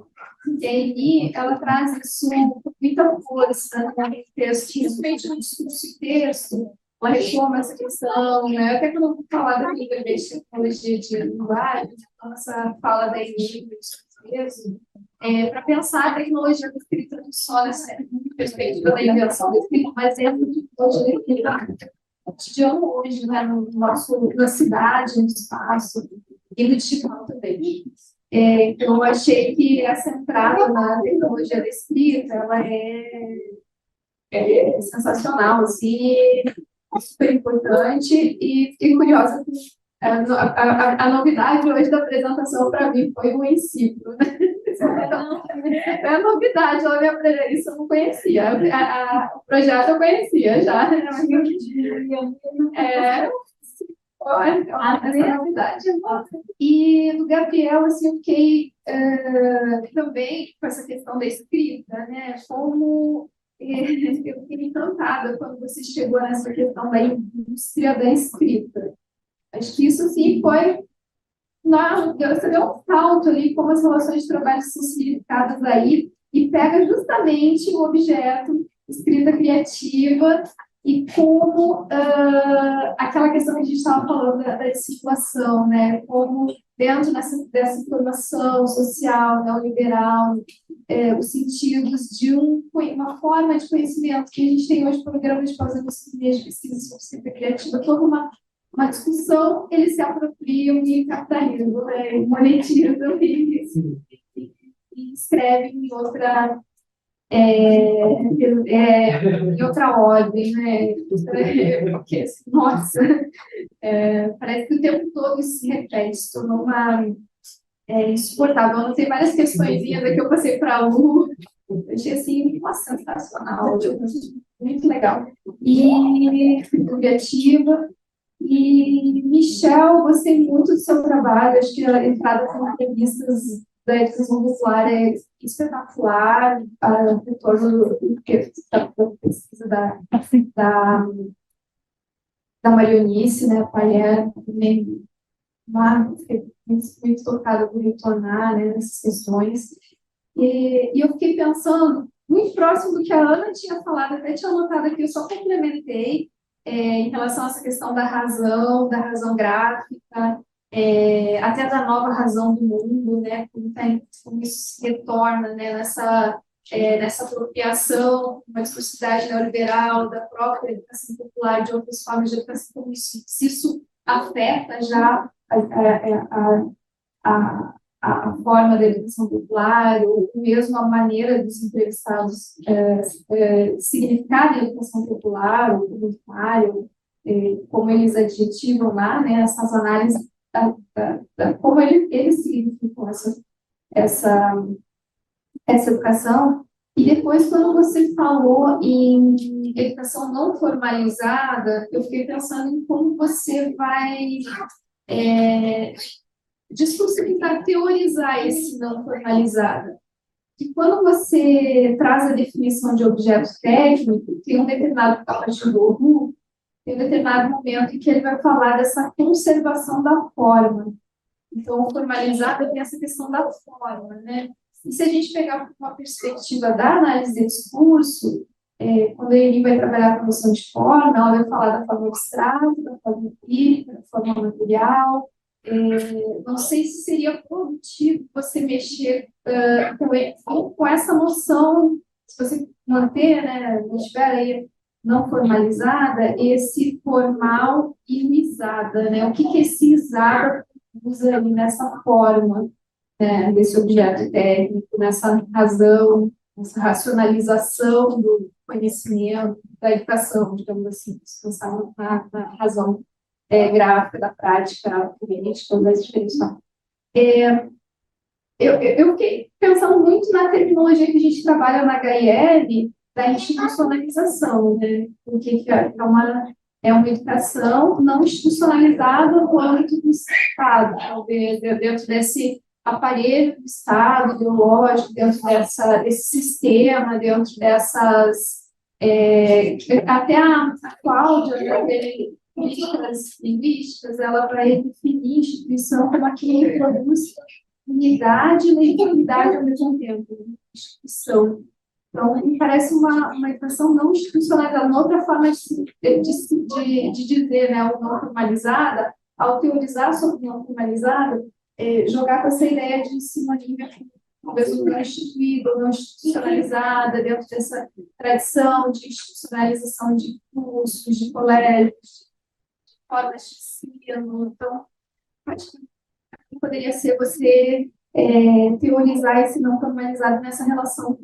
E aí, ela traz isso com muita força no texto, principalmente no discurso e texto, ela retoma essa questão, né? Até quando eu vou falar da tecnologia de linguagem, essa fala da Emília, mesmo, para pensar a tecnologia da escrita não só nessa perspectiva da invenção da escrita, mas dentro de toda a escrita cotidiano hoje, né, na cidade, no espaço, e no digital também. Então, eu achei que essa entrada na tecnologia da escrita, ela é sensacional, assim, super importante, e fiquei curiosa. A novidade hoje da apresentação para mim foi o ensino, né? É a novidade, ela me apresentou isso, eu não conhecia. O projeto eu conhecia já. Essa novidade. E do Gabriel, assim, eu fiquei também com essa questão da escrita, né? Como eu fiquei encantada quando você chegou nessa questão da indústria da escrita. Acho que isso, sim, foi. Você deu um salto ali, como as relações de trabalho são significadas aí, e pega justamente o objeto escrita criativa e como aquela questão que a gente estava falando da circulação, né? Como dentro dessa formação social, neoliberal, os sentidos de uma forma de conhecimento que a gente tem hoje, programas de pós-graduação de pesquisa sobre escrita criativa, toda uma discussão, eles se apropriam e capitalizam, né? Monetizam e escrevem em outra ordem, né? Porque, nossa, parece que o tempo todo isso se repete, se tornou insuportável. Eu notei várias questõezinhas que eu passei para eu achei assim, nossa, sensacional, muito legal. E criativa. E, Michel, gostei muito do seu trabalho, acho que a entrada com entrevistas da educação popular é espetacular, o retorno da pesquisa da Marionice, né, Paier, também fiquei muito tocada por retornar, né, nessas questões. E eu fiquei pensando, muito próximo do que a Ana tinha falado, até tinha anotado aqui, eu só complementei, em relação a essa questão da razão gráfica, até da nova razão do mundo, né, como isso se retorna, né, nessa apropriação, uma discursividade neoliberal, da própria educação popular, de outras formas de educação, como se isso afeta já a, a forma da educação popular, ou mesmo a maneira dos entrevistados significarem a educação popular, ou comunitária, como eles adjetivam lá, né, essas análises como eles significam essa, essa educação. E depois, quando você falou em educação não formalizada, eu fiquei pensando em como você vai discursivizar, teorizar esse não formalizado. E quando você traz a definição de objeto técnico, tem um determinado pacote do Orhu, tem um determinado momento em que ele vai falar dessa conservação da forma. Então, o formalizado tem essa questão da forma, né? E se a gente pegar uma perspectiva da análise de discurso, quando ele vai trabalhar com a noção de forma, ela vai falar da forma abstrata, da forma empírica, da forma material. Não sei se seria produtivo você mexer com essa noção, se você manter, né, estiver aí não formalizada, esse formal e o isada, né? O que esse isada usa ali nessa forma, né, desse objeto técnico, nessa razão, nessa racionalização do conhecimento, da educação, digamos assim, se pensar na razão gráfica, da prática política, das diferenças. Eu fiquei pensando muito na terminologia que a gente trabalha na HIL, da institucionalização, né? Porque é uma educação não institucionalizada no âmbito do Estado, talvez, dentro desse aparelho do Estado ideológico, dentro desse sistema, dentro dessas... até a Cláudia, políticas linguísticas, ela vai definir instituição como aquele que produz unidade e legitimidade ao mesmo tempo, instituição. Então, me parece uma educação não institucionalizada, uma outra forma de dizer, né, o não formalizada, ao teorizar sobre não formalizada, jogar com essa ideia de sinonímia, talvez não instituída ou não institucionalizada, dentro dessa tradição de institucionalização de cursos, de colégios, de formas de ensino. Então, acho que poderia ser você teorizar esse não formalizado nessa relação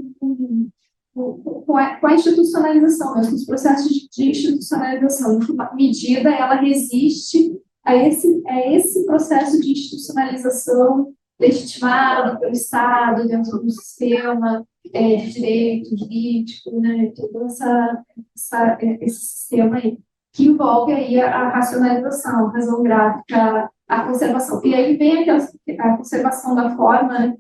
com a institucionalização, mesmo, os processos de institucionalização, em que medida ela resiste a esse processo de institucionalização legitimado pelo Estado, dentro do sistema de direito jurídico, né, todo esse sistema aí, que envolve aí a racionalização, a razão gráfica, a conservação. E aí vem a conservação da forma, né?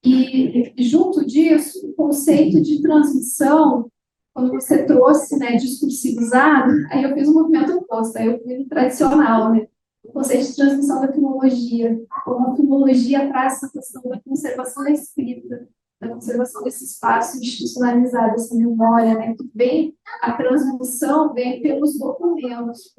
E junto disso, o conceito de transmissão, quando você trouxe, né, discursivizado, aí eu fiz um movimento oposto, aí eu fui no tradicional, né? O conceito de transmissão da filologia, como a filologia traz essa questão da conservação da escrita, da conservação desse espaço institucionalizado, essa memória, né? Que vem, a transmissão vem pelos documentos,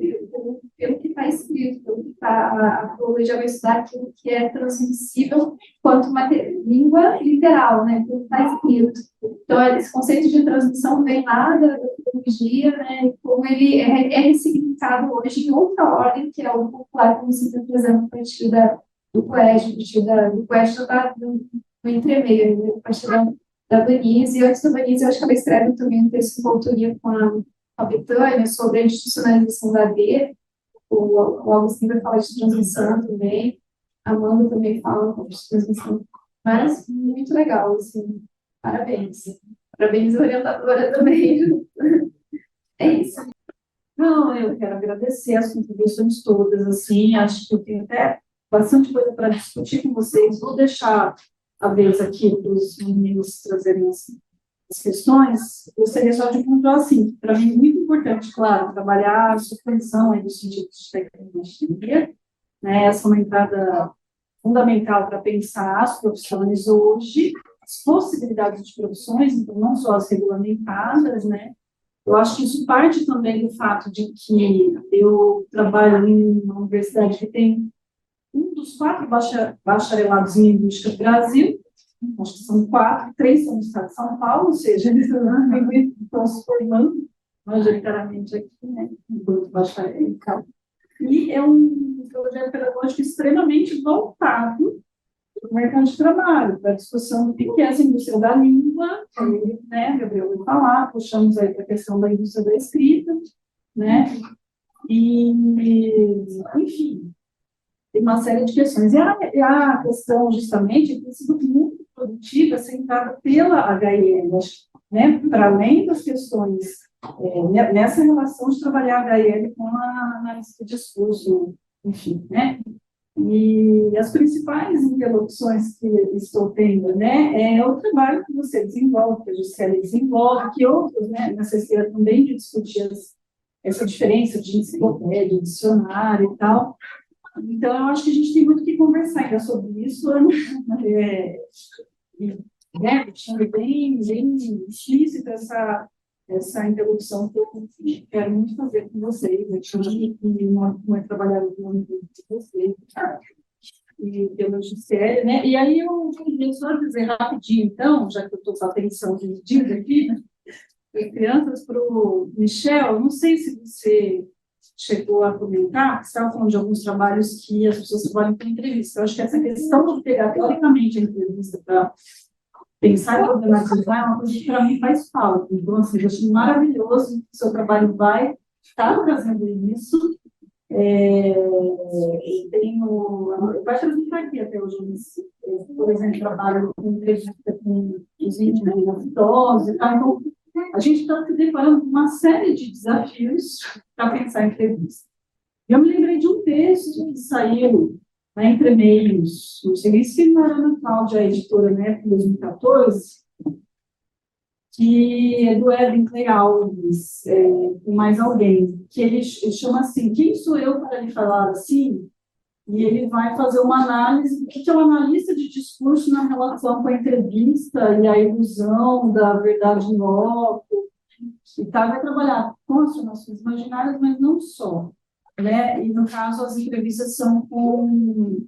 pelo que está escrito, pelo que a filologia vai estudar aquilo que é transmissível quanto uma língua literal, né? Pelo que está escrito. Então, esse conceito de transmissão vem lá da filologia, né? Como ele é ressignificado hoje em outra ordem, que é o popular, como você está trazendo a partir do colégio, do colégio no entremeio, né? A partir da Vanise, e antes da Vanise, eu acho que ela escreve também um texto de autoria com a Betânia sobre a institucionalização da AD, o Augustinho vai falar de transmissão também, a Amanda também fala um pouco de transmissão, mas muito legal, assim, parabéns. Parabéns, orientadora também. É isso. Não, eu quero agradecer as contribuições todas, assim, acho que eu tenho até bastante coisa para discutir com vocês, vou deixar a vez aqui para os meninos trazerem as questões. Gostaria só de pontuar, assim, para mim é muito importante, claro, trabalhar a suspensão aí dos sentidos de tecnologia, né? Essa é uma entrada fundamental para pensar as profissões hoje, as possibilidades de profissões, então não só as regulamentadas, né? Eu acho que isso parte também do fato de que eu trabalho em uma universidade que tem um dos 4 bacharelados em linguística do Brasil, acho que são 4, 3 são do estado de São Paulo, ou seja, eles estão se formando majoritariamente aqui, né, enquanto bacharel. E é um projeto pedagógico extremamente voltado para o mercado de trabalho, para a discussão do que é essa indústria da língua, que, né, Gabriel vai falar, puxamos aí para a questão da indústria da escrita, né, e, enfim, tem uma série de questões. E a questão, justamente, tem sido muito produtiva, sentada pela HIL, né, para além das questões, nessa relação de trabalhar a HIL com a análise de discurso, enfim, né, e as principais interlocuções que estou tendo, né, é o trabalho que você desenvolve, que a Gisele desenvolve, que outros, né, nessa esteira também de discutir essa diferença de enciclopédia, dicionário e tal. Então, eu acho que a gente tem muito que conversar ainda sobre isso, né, deixando bem explícita essa interlocução que eu quero muito fazer com vocês aqui, e não é trabalhar no âmbito de vocês, e pelo Gisele, né? E aí eu queria só dizer rapidinho, então, já que eu estou com a atenção dividida aqui, né, crianças, para o Michel, não sei se você chegou a comentar, que você estava falando de alguns trabalhos que as pessoas trabalham com entrevista. Eu acho que essa questão de pegar teoricamente a entrevista para pensar e problematizar é uma coisa que para mim faz falta. Então, assim, eu acho maravilhoso que o seu trabalho vai estar trazendo isso. Vai trazer para aqui até hoje. Por exemplo, trabalho com entrevista com os índios idosos e tal. Então, a gente está se deparando com uma série de desafios para pensar em entrevista. Eu me lembrei de um texto que saiu na Entre Meios, não sei nem se não era na Cláudia, a editora, né, em 2014, que é do Evan Clay Alves, com mais alguém, que ele chama assim, quem sou eu para lhe falar assim? E ele vai fazer uma análise do que é o analista de discurso na relação com a entrevista e a ilusão da verdade em loco. E tá, vai trabalhar com as formações imaginárias, mas não só. Né? E, no caso, as entrevistas são com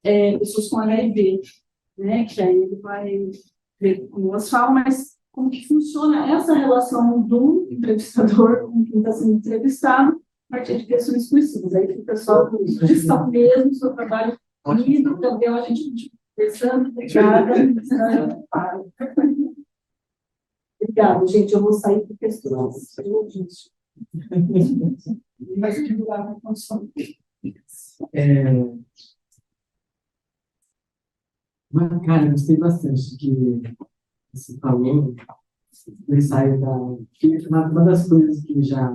pessoas com HIV, né? Que aí ele vai ver como elas falam, mas como que funciona essa relação do entrevistador com quem está sendo entrevistado, a partir de questões conhecidas. Aí fica só por isso. Gestão mesmo, seu trabalho lindo, Gabriel, a gente continua conversando. Obrigada. Obrigada, gente. Eu vou sair por questões. Mas que lugar na condição. Cara, eu gostei bastante do que você falou. Ele saiu uma das coisas que já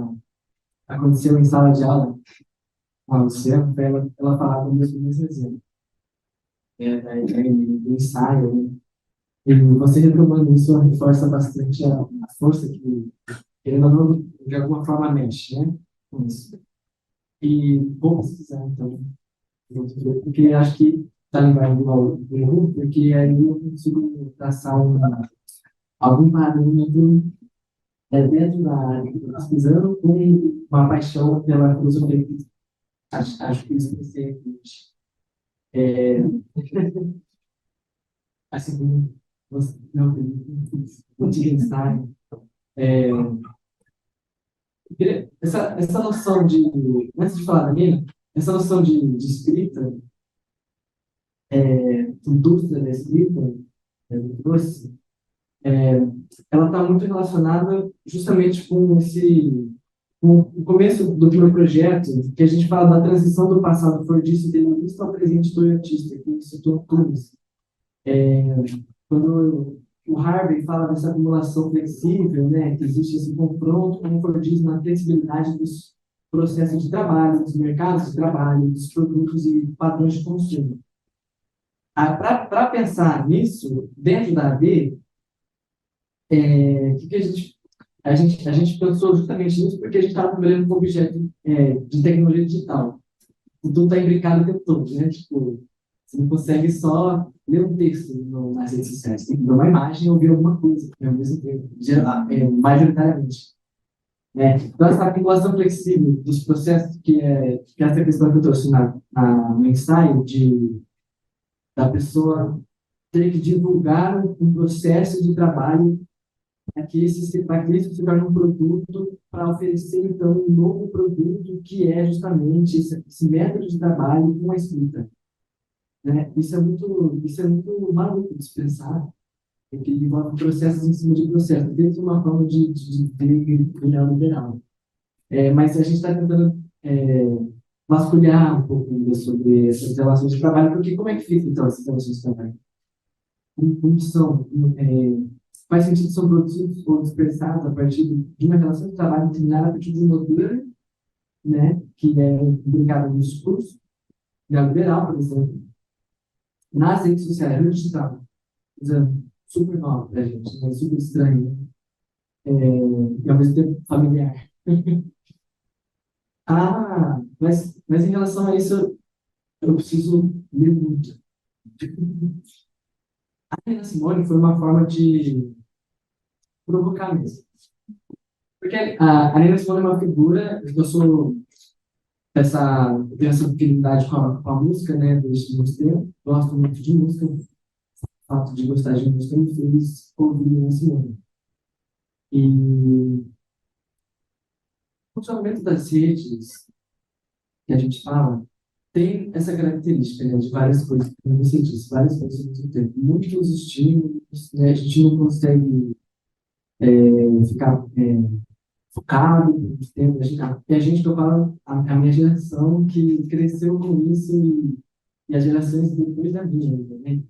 aconteceu em sala de aula, a Luciana, ela falava do mesmo exemplo. Do ensaio, né? E você retomando isso reforça bastante a força que ele não, de alguma forma, mexe, né? Com isso. E vou pesquisar, então, porque acho que está ligado ao grupo, porque aí eu consigo traçar algum parâmetro dentro da área que eu estou pesquisando, com uma paixão pela filosofia. Acho que isso vai ser assim, Wittgenstein, essa noção de, antes de falar da minha, essa noção de escrita, indústria da escrita, ela está muito relacionada justamente com o começo do meu projeto, que a gente fala da transição do passado fordista e idealista ao presente toyotista, que citou Tunes. Quando o Harvey fala dessa acumulação flexível, né, que existe esse confronto com o Fordismo na flexibilidade dos processos de trabalho, dos mercados de trabalho, dos produtos e padrões de consumo. Para pensar nisso, dentro da AB, que a gente pensou justamente nisso porque a gente estava trabalhando com objeto de tecnologia digital. tudo está imbricado o tempo todo, né? Tipo, você não consegue só ler um texto nas redes sociais, tem que ver uma imagem ou ver alguma coisa ao mesmo tempo, majoritariamente. Né? Então, essa articulação flexível dos processos, que é essa questão que eu trouxe no ensaio, da pessoa ter que divulgar um processo de trabalho para que isso se torne um produto para oferecer, então, um novo produto que é justamente esse método de trabalho com a escrita. Né? Isso é muito maluco de se pensar, porque envolve processos em cima de processos, desde uma forma de ver neoliberal. Mas a gente está tentando vasculhar um pouco ainda sobre essas relações de trabalho, porque como é que fica, então, essas relações de trabalho? Como são, faz sentido são produzidos ou dispersados a partir de uma relação de trabalho determinada a partir de um modelo, né, que é implicado no discurso neoliberal, por exemplo, nas redes sociais, no digital, super nova para a gente, né, super estranho, e ao mesmo tempo familiar. Mas em relação a isso, eu preciso ler muito. A Nina Simone foi uma forma de provocar mesmo. Porque a Nina Simone é uma figura, eu tenho essa afinidade com a música, né, desde muito tempo, gosto muito de música, o fato de gostar de música me fez ouvir Nina Simone. E o funcionamento das redes que a gente fala tem essa característica, né, de várias coisas, como você disse, várias coisas ao mesmo tempo. Muitos estímulos, né, a gente não consegue ficar focado por muito tempo. E a gente que eu falo, a minha geração que cresceu com isso e as gerações depois da minha, né?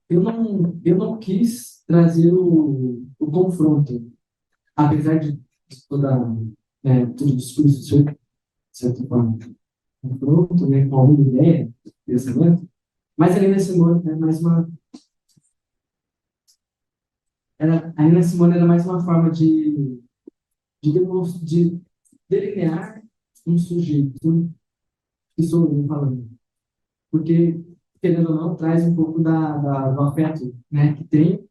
Eu não quis trazer o confronto, apesar de todo o discurso ser, de certa forma, confronto, né, com alguma ideia, pensamento, mas ali nesse momento é mais uma. A Nina Simone era mais uma forma de delinear um sujeito, que sou eu falando. Porque, querendo ou não, traz um pouco do afeto, né, que tem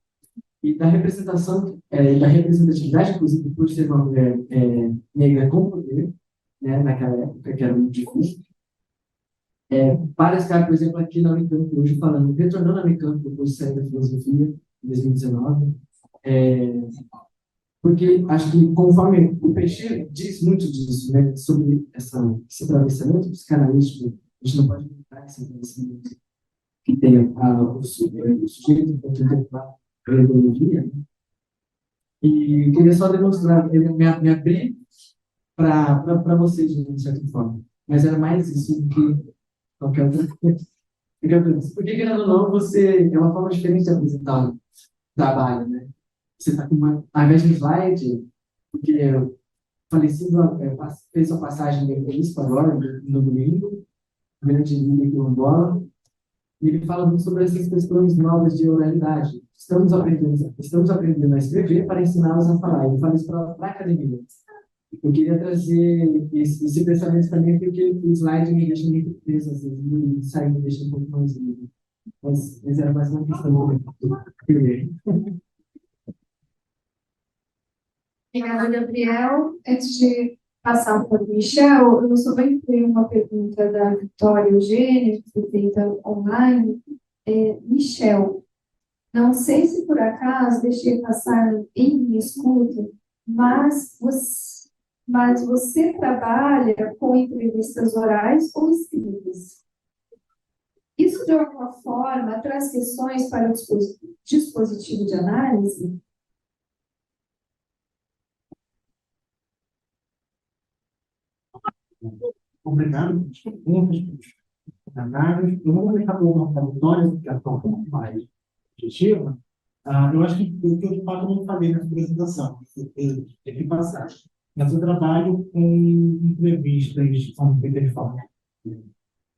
e da representação, da representatividade, inclusive, por ser uma mulher negra com poder, né, naquela época, que era muito difícil. Para estar, por exemplo, aqui na Unicamp, hoje falando, retornando à Unicamp depois de sair da filosofia, em 2019, porque acho que conforme o Peixe diz muito disso, né, sobre esse atravessamento psicanalítico, a gente não pode evitar esse atravessamento que tem o sujeito intelectual a ideologia, né? E queria só demonstrar, me abrir para vocês, de certa forma, mas era mais isso do que qualquer outra coisa. Porque, querendo ou não, você é uma forma diferente de apresentar o trabalho, né? Você está com ao invés de slide, porque o falecido fez a passagem dele por isso agora, no domingo, grande líder do Angola, e ele fala muito sobre essas questões novas de oralidade. Estamos aprendendo a escrever para ensiná-los a falar. Ele fala isso para a academia. Eu queria trazer esse pensamento também, porque o slide me deixa muito preso, às vezes, e sair me deixa um pouco mais livre. Mas era mais uma questão primeiro. Obrigada, Gabriel. Antes de passar para o Michel, eu só bem ter uma pergunta da Vitória Eugênia, que foi feita online. Michel, não sei se por acaso deixei passar em minha escuta, mas você trabalha com entrevistas orais ou escritas? Isso, de alguma forma, traz questões para o dispositivo de análise? Obrigado pelas perguntas, pelos comentários. Eu vou começar por uma Vitória, que é um pouco mais objetiva. Eu acho que o que eu de fato não falei nessa apresentação, é que passar. Mas eu trabalho com entrevistas que são feitas de forma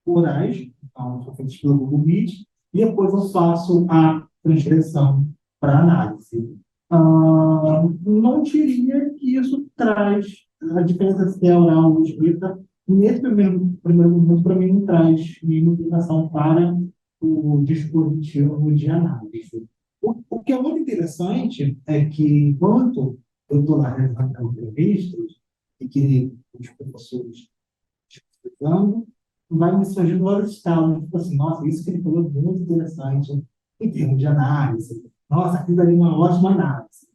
orais, então são feitas pelo Google Meet, e depois eu faço a transcrição para análise. não diria que isso traz a diferença se é oral ou escrita. Nesse primeiro momento, para mim, não traz nenhuma implicação para o dispositivo de análise. O que é muito interessante é que, enquanto eu estou lá realizando entrevistas, e que os professores estão estudando, vai me surgindo vários estados, tipo assim, nossa, isso que ele falou é muito interessante em termos de análise. Nossa, aquilo ali é uma ótima análise.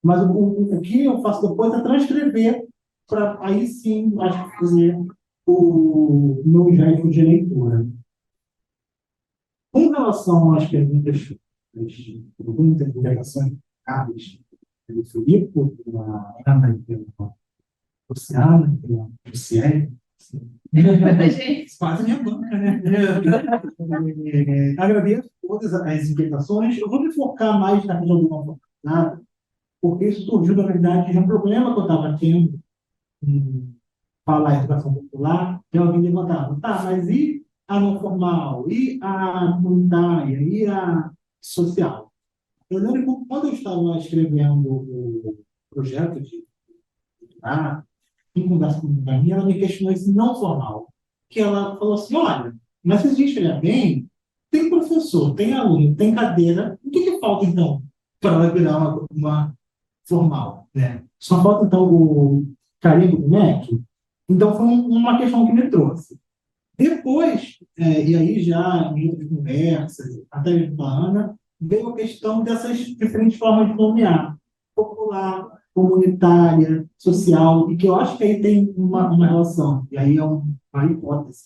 Mas o que eu faço depois é transcrever para aí sim, acho que fazer o meu jeito de leitura. Com relação às perguntas, perguntas de relações Carlos, pelo Filipe, pela Ana, pela Luciana, pela Luciene, quase minha banca, né? Agradeço todas as implicações. Eu vou me focar mais na questão do não formal, porque isso surgiu, na verdade, de um problema que eu estava tendo em falar educação popular, que alguém levantava, tá, mas e a não formal, e a comunitária, e a social? Eu lembro que quando eu estava escrevendo o projeto de em conversa com a minha, ela me questionou esse não formal, que ela falou assim, olha, mas se a gente olhar bem, tem professor, tem aluno, tem cadeira, o que falta, então, para ela virar uma formal, né? Só falta, então, o carimbo do MEC? Então, foi uma questão que me trouxe. Depois, e aí já em outras conversas, até mesmo com a Ana, veio a questão dessas diferentes formas de nomear. Popular, comunitária, social, e que eu acho que aí tem uma relação, e aí é uma hipótese.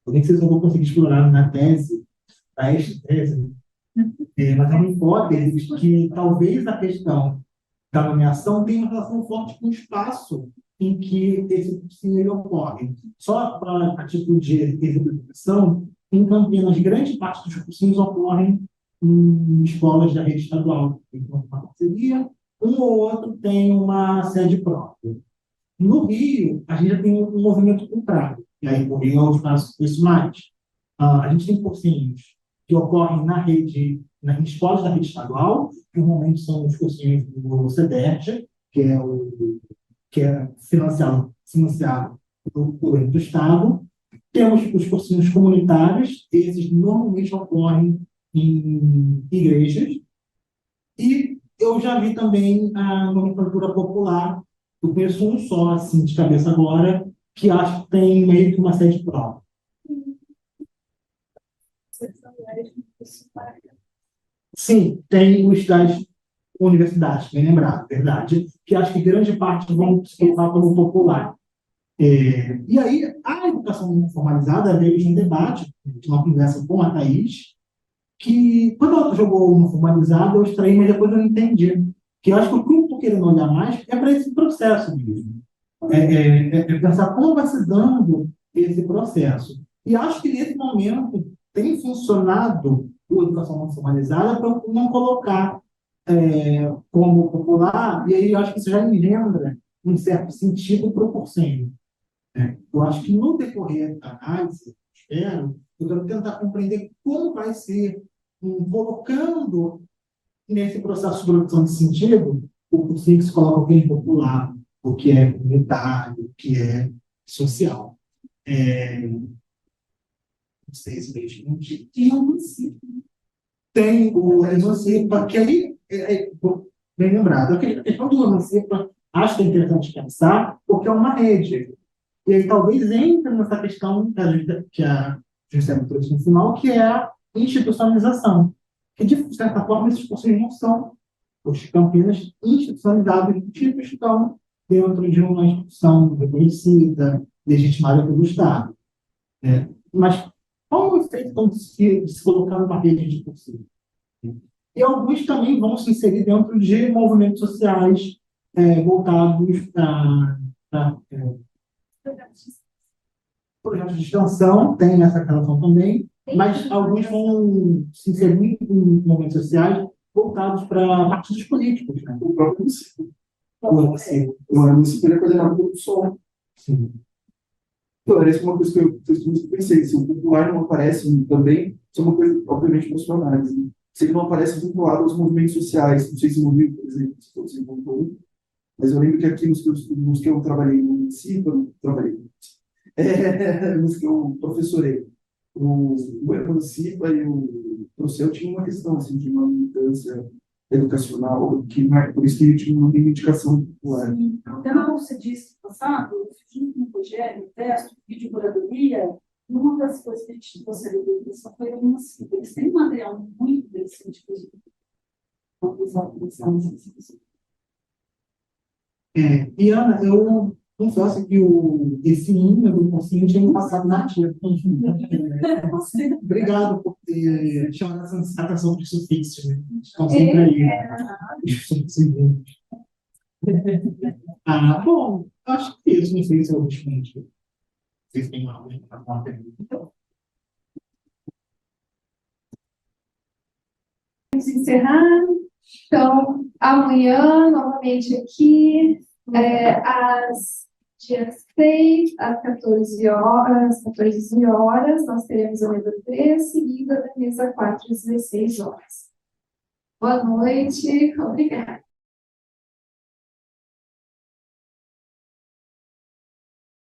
Eu nem sei se eu vou conseguir explorar na tese, a esta tese, mas é uma hipótese que talvez a questão da nomeação tenha uma relação forte com o espaço em que esse cursinho ocorre. Só para a título de exemplificação, em Campinas, grande parte dos cursinhos ocorrem em escolas da rede estadual. Então, uma parceria, um ou outro tem uma sede própria. No Rio, a gente já tem um movimento contrário. E aí, no Rio, é onde faz isso mais. A gente tem cursinhos que ocorrem na rede, em escolas da rede estadual, que normalmente são os cursinhos do CEDERJ, que é financiado pelo governo do Estado. Temos os cursinhos comunitários, esses normalmente ocorrem em igrejas. E eu já vi também a nomenclatura popular, eu conheço um só, assim, de cabeça agora, que acho que tem meio que uma sede própria. Sim, tem os das universidades, bem lembrado, verdade, que acho que grande parte vão se colocar como popular. E aí, a educação não formalizada veio de um debate, de uma conversa com a Thaís, que quando ela jogou uma formalizada, eu extraí, mas depois eu não entendi. Que eu acho que o que eu estou querendo olhar mais é para esse processo mesmo. Pensar como vai se dando esse processo. E acho que nesse momento tem funcionado a educação não formalizada para não colocar como popular, e aí eu acho que isso já engendra, em certo sentido, para o cursinho. Eu acho que no decorrer da análise, eu quero tentar compreender como vai ser, colocando nesse processo de produção de sentido, o cursinho que se coloca o que é popular, o que é comunitário, o que é social. Não sei se mesmo. E eu não sei. Tem o Emancipa, que aí, bem lembrado, a questão do Emancipa, acho que é interessante pensar, porque é uma rede. E aí talvez entre nessa questão que a Gisele trouxe no final, que é a institucionalização. Que, de certa forma, esses cursos não são os Campinas institucionalizados, que estão dentro de uma instituição reconhecida, legitimada pelo Estado. Mas qual é o efeito então, de se colocar numa rede de cursinhos? E alguns também vão se inserir dentro de movimentos sociais voltados para projetos de extensão, tem essa relação também, mas alguns vão se inserir em movimentos sociais voltados para partidos políticos. Né? O próprio município. O município é coordenado pelo PSOL. Sim. Parece uma coisa que eu pensei, se o popular não aparece também, isso é uma coisa, obviamente, emocionais. Né? se ele não aparece vinculado aos movimentos sociais. Não sei se o movimento, por exemplo, se você voltou, mas eu lembro que aqui nos que eu trabalhei no município, nos que eu professorei, o Emancipa e o Procel tinham uma questão assim, de uma militância educacional, por isso que tinha uma reivindicação popular. Sim. Até na bolsa disso passado, eu fiz junto com o Rogério, teste, vídeo curadoria, e uma das coisas que a gente trouxe ali da educação foi algumas, eles têm um material muito interessante para a gente. E Ana, eu confesso que esse hino do cursinho tinha me passado na tia. Obrigado por ter chamado a atenção para o sufixo, né? Estão sempre aí. Bom, acho que isso, não sei se é o último. Vocês têm uma pergunta? Vamos encerrar. Então, amanhã, novamente aqui, às dias 6, às 14 horas, nós teremos a mesa 3, seguida da mesa 4, às 16 horas. Boa noite, obrigada.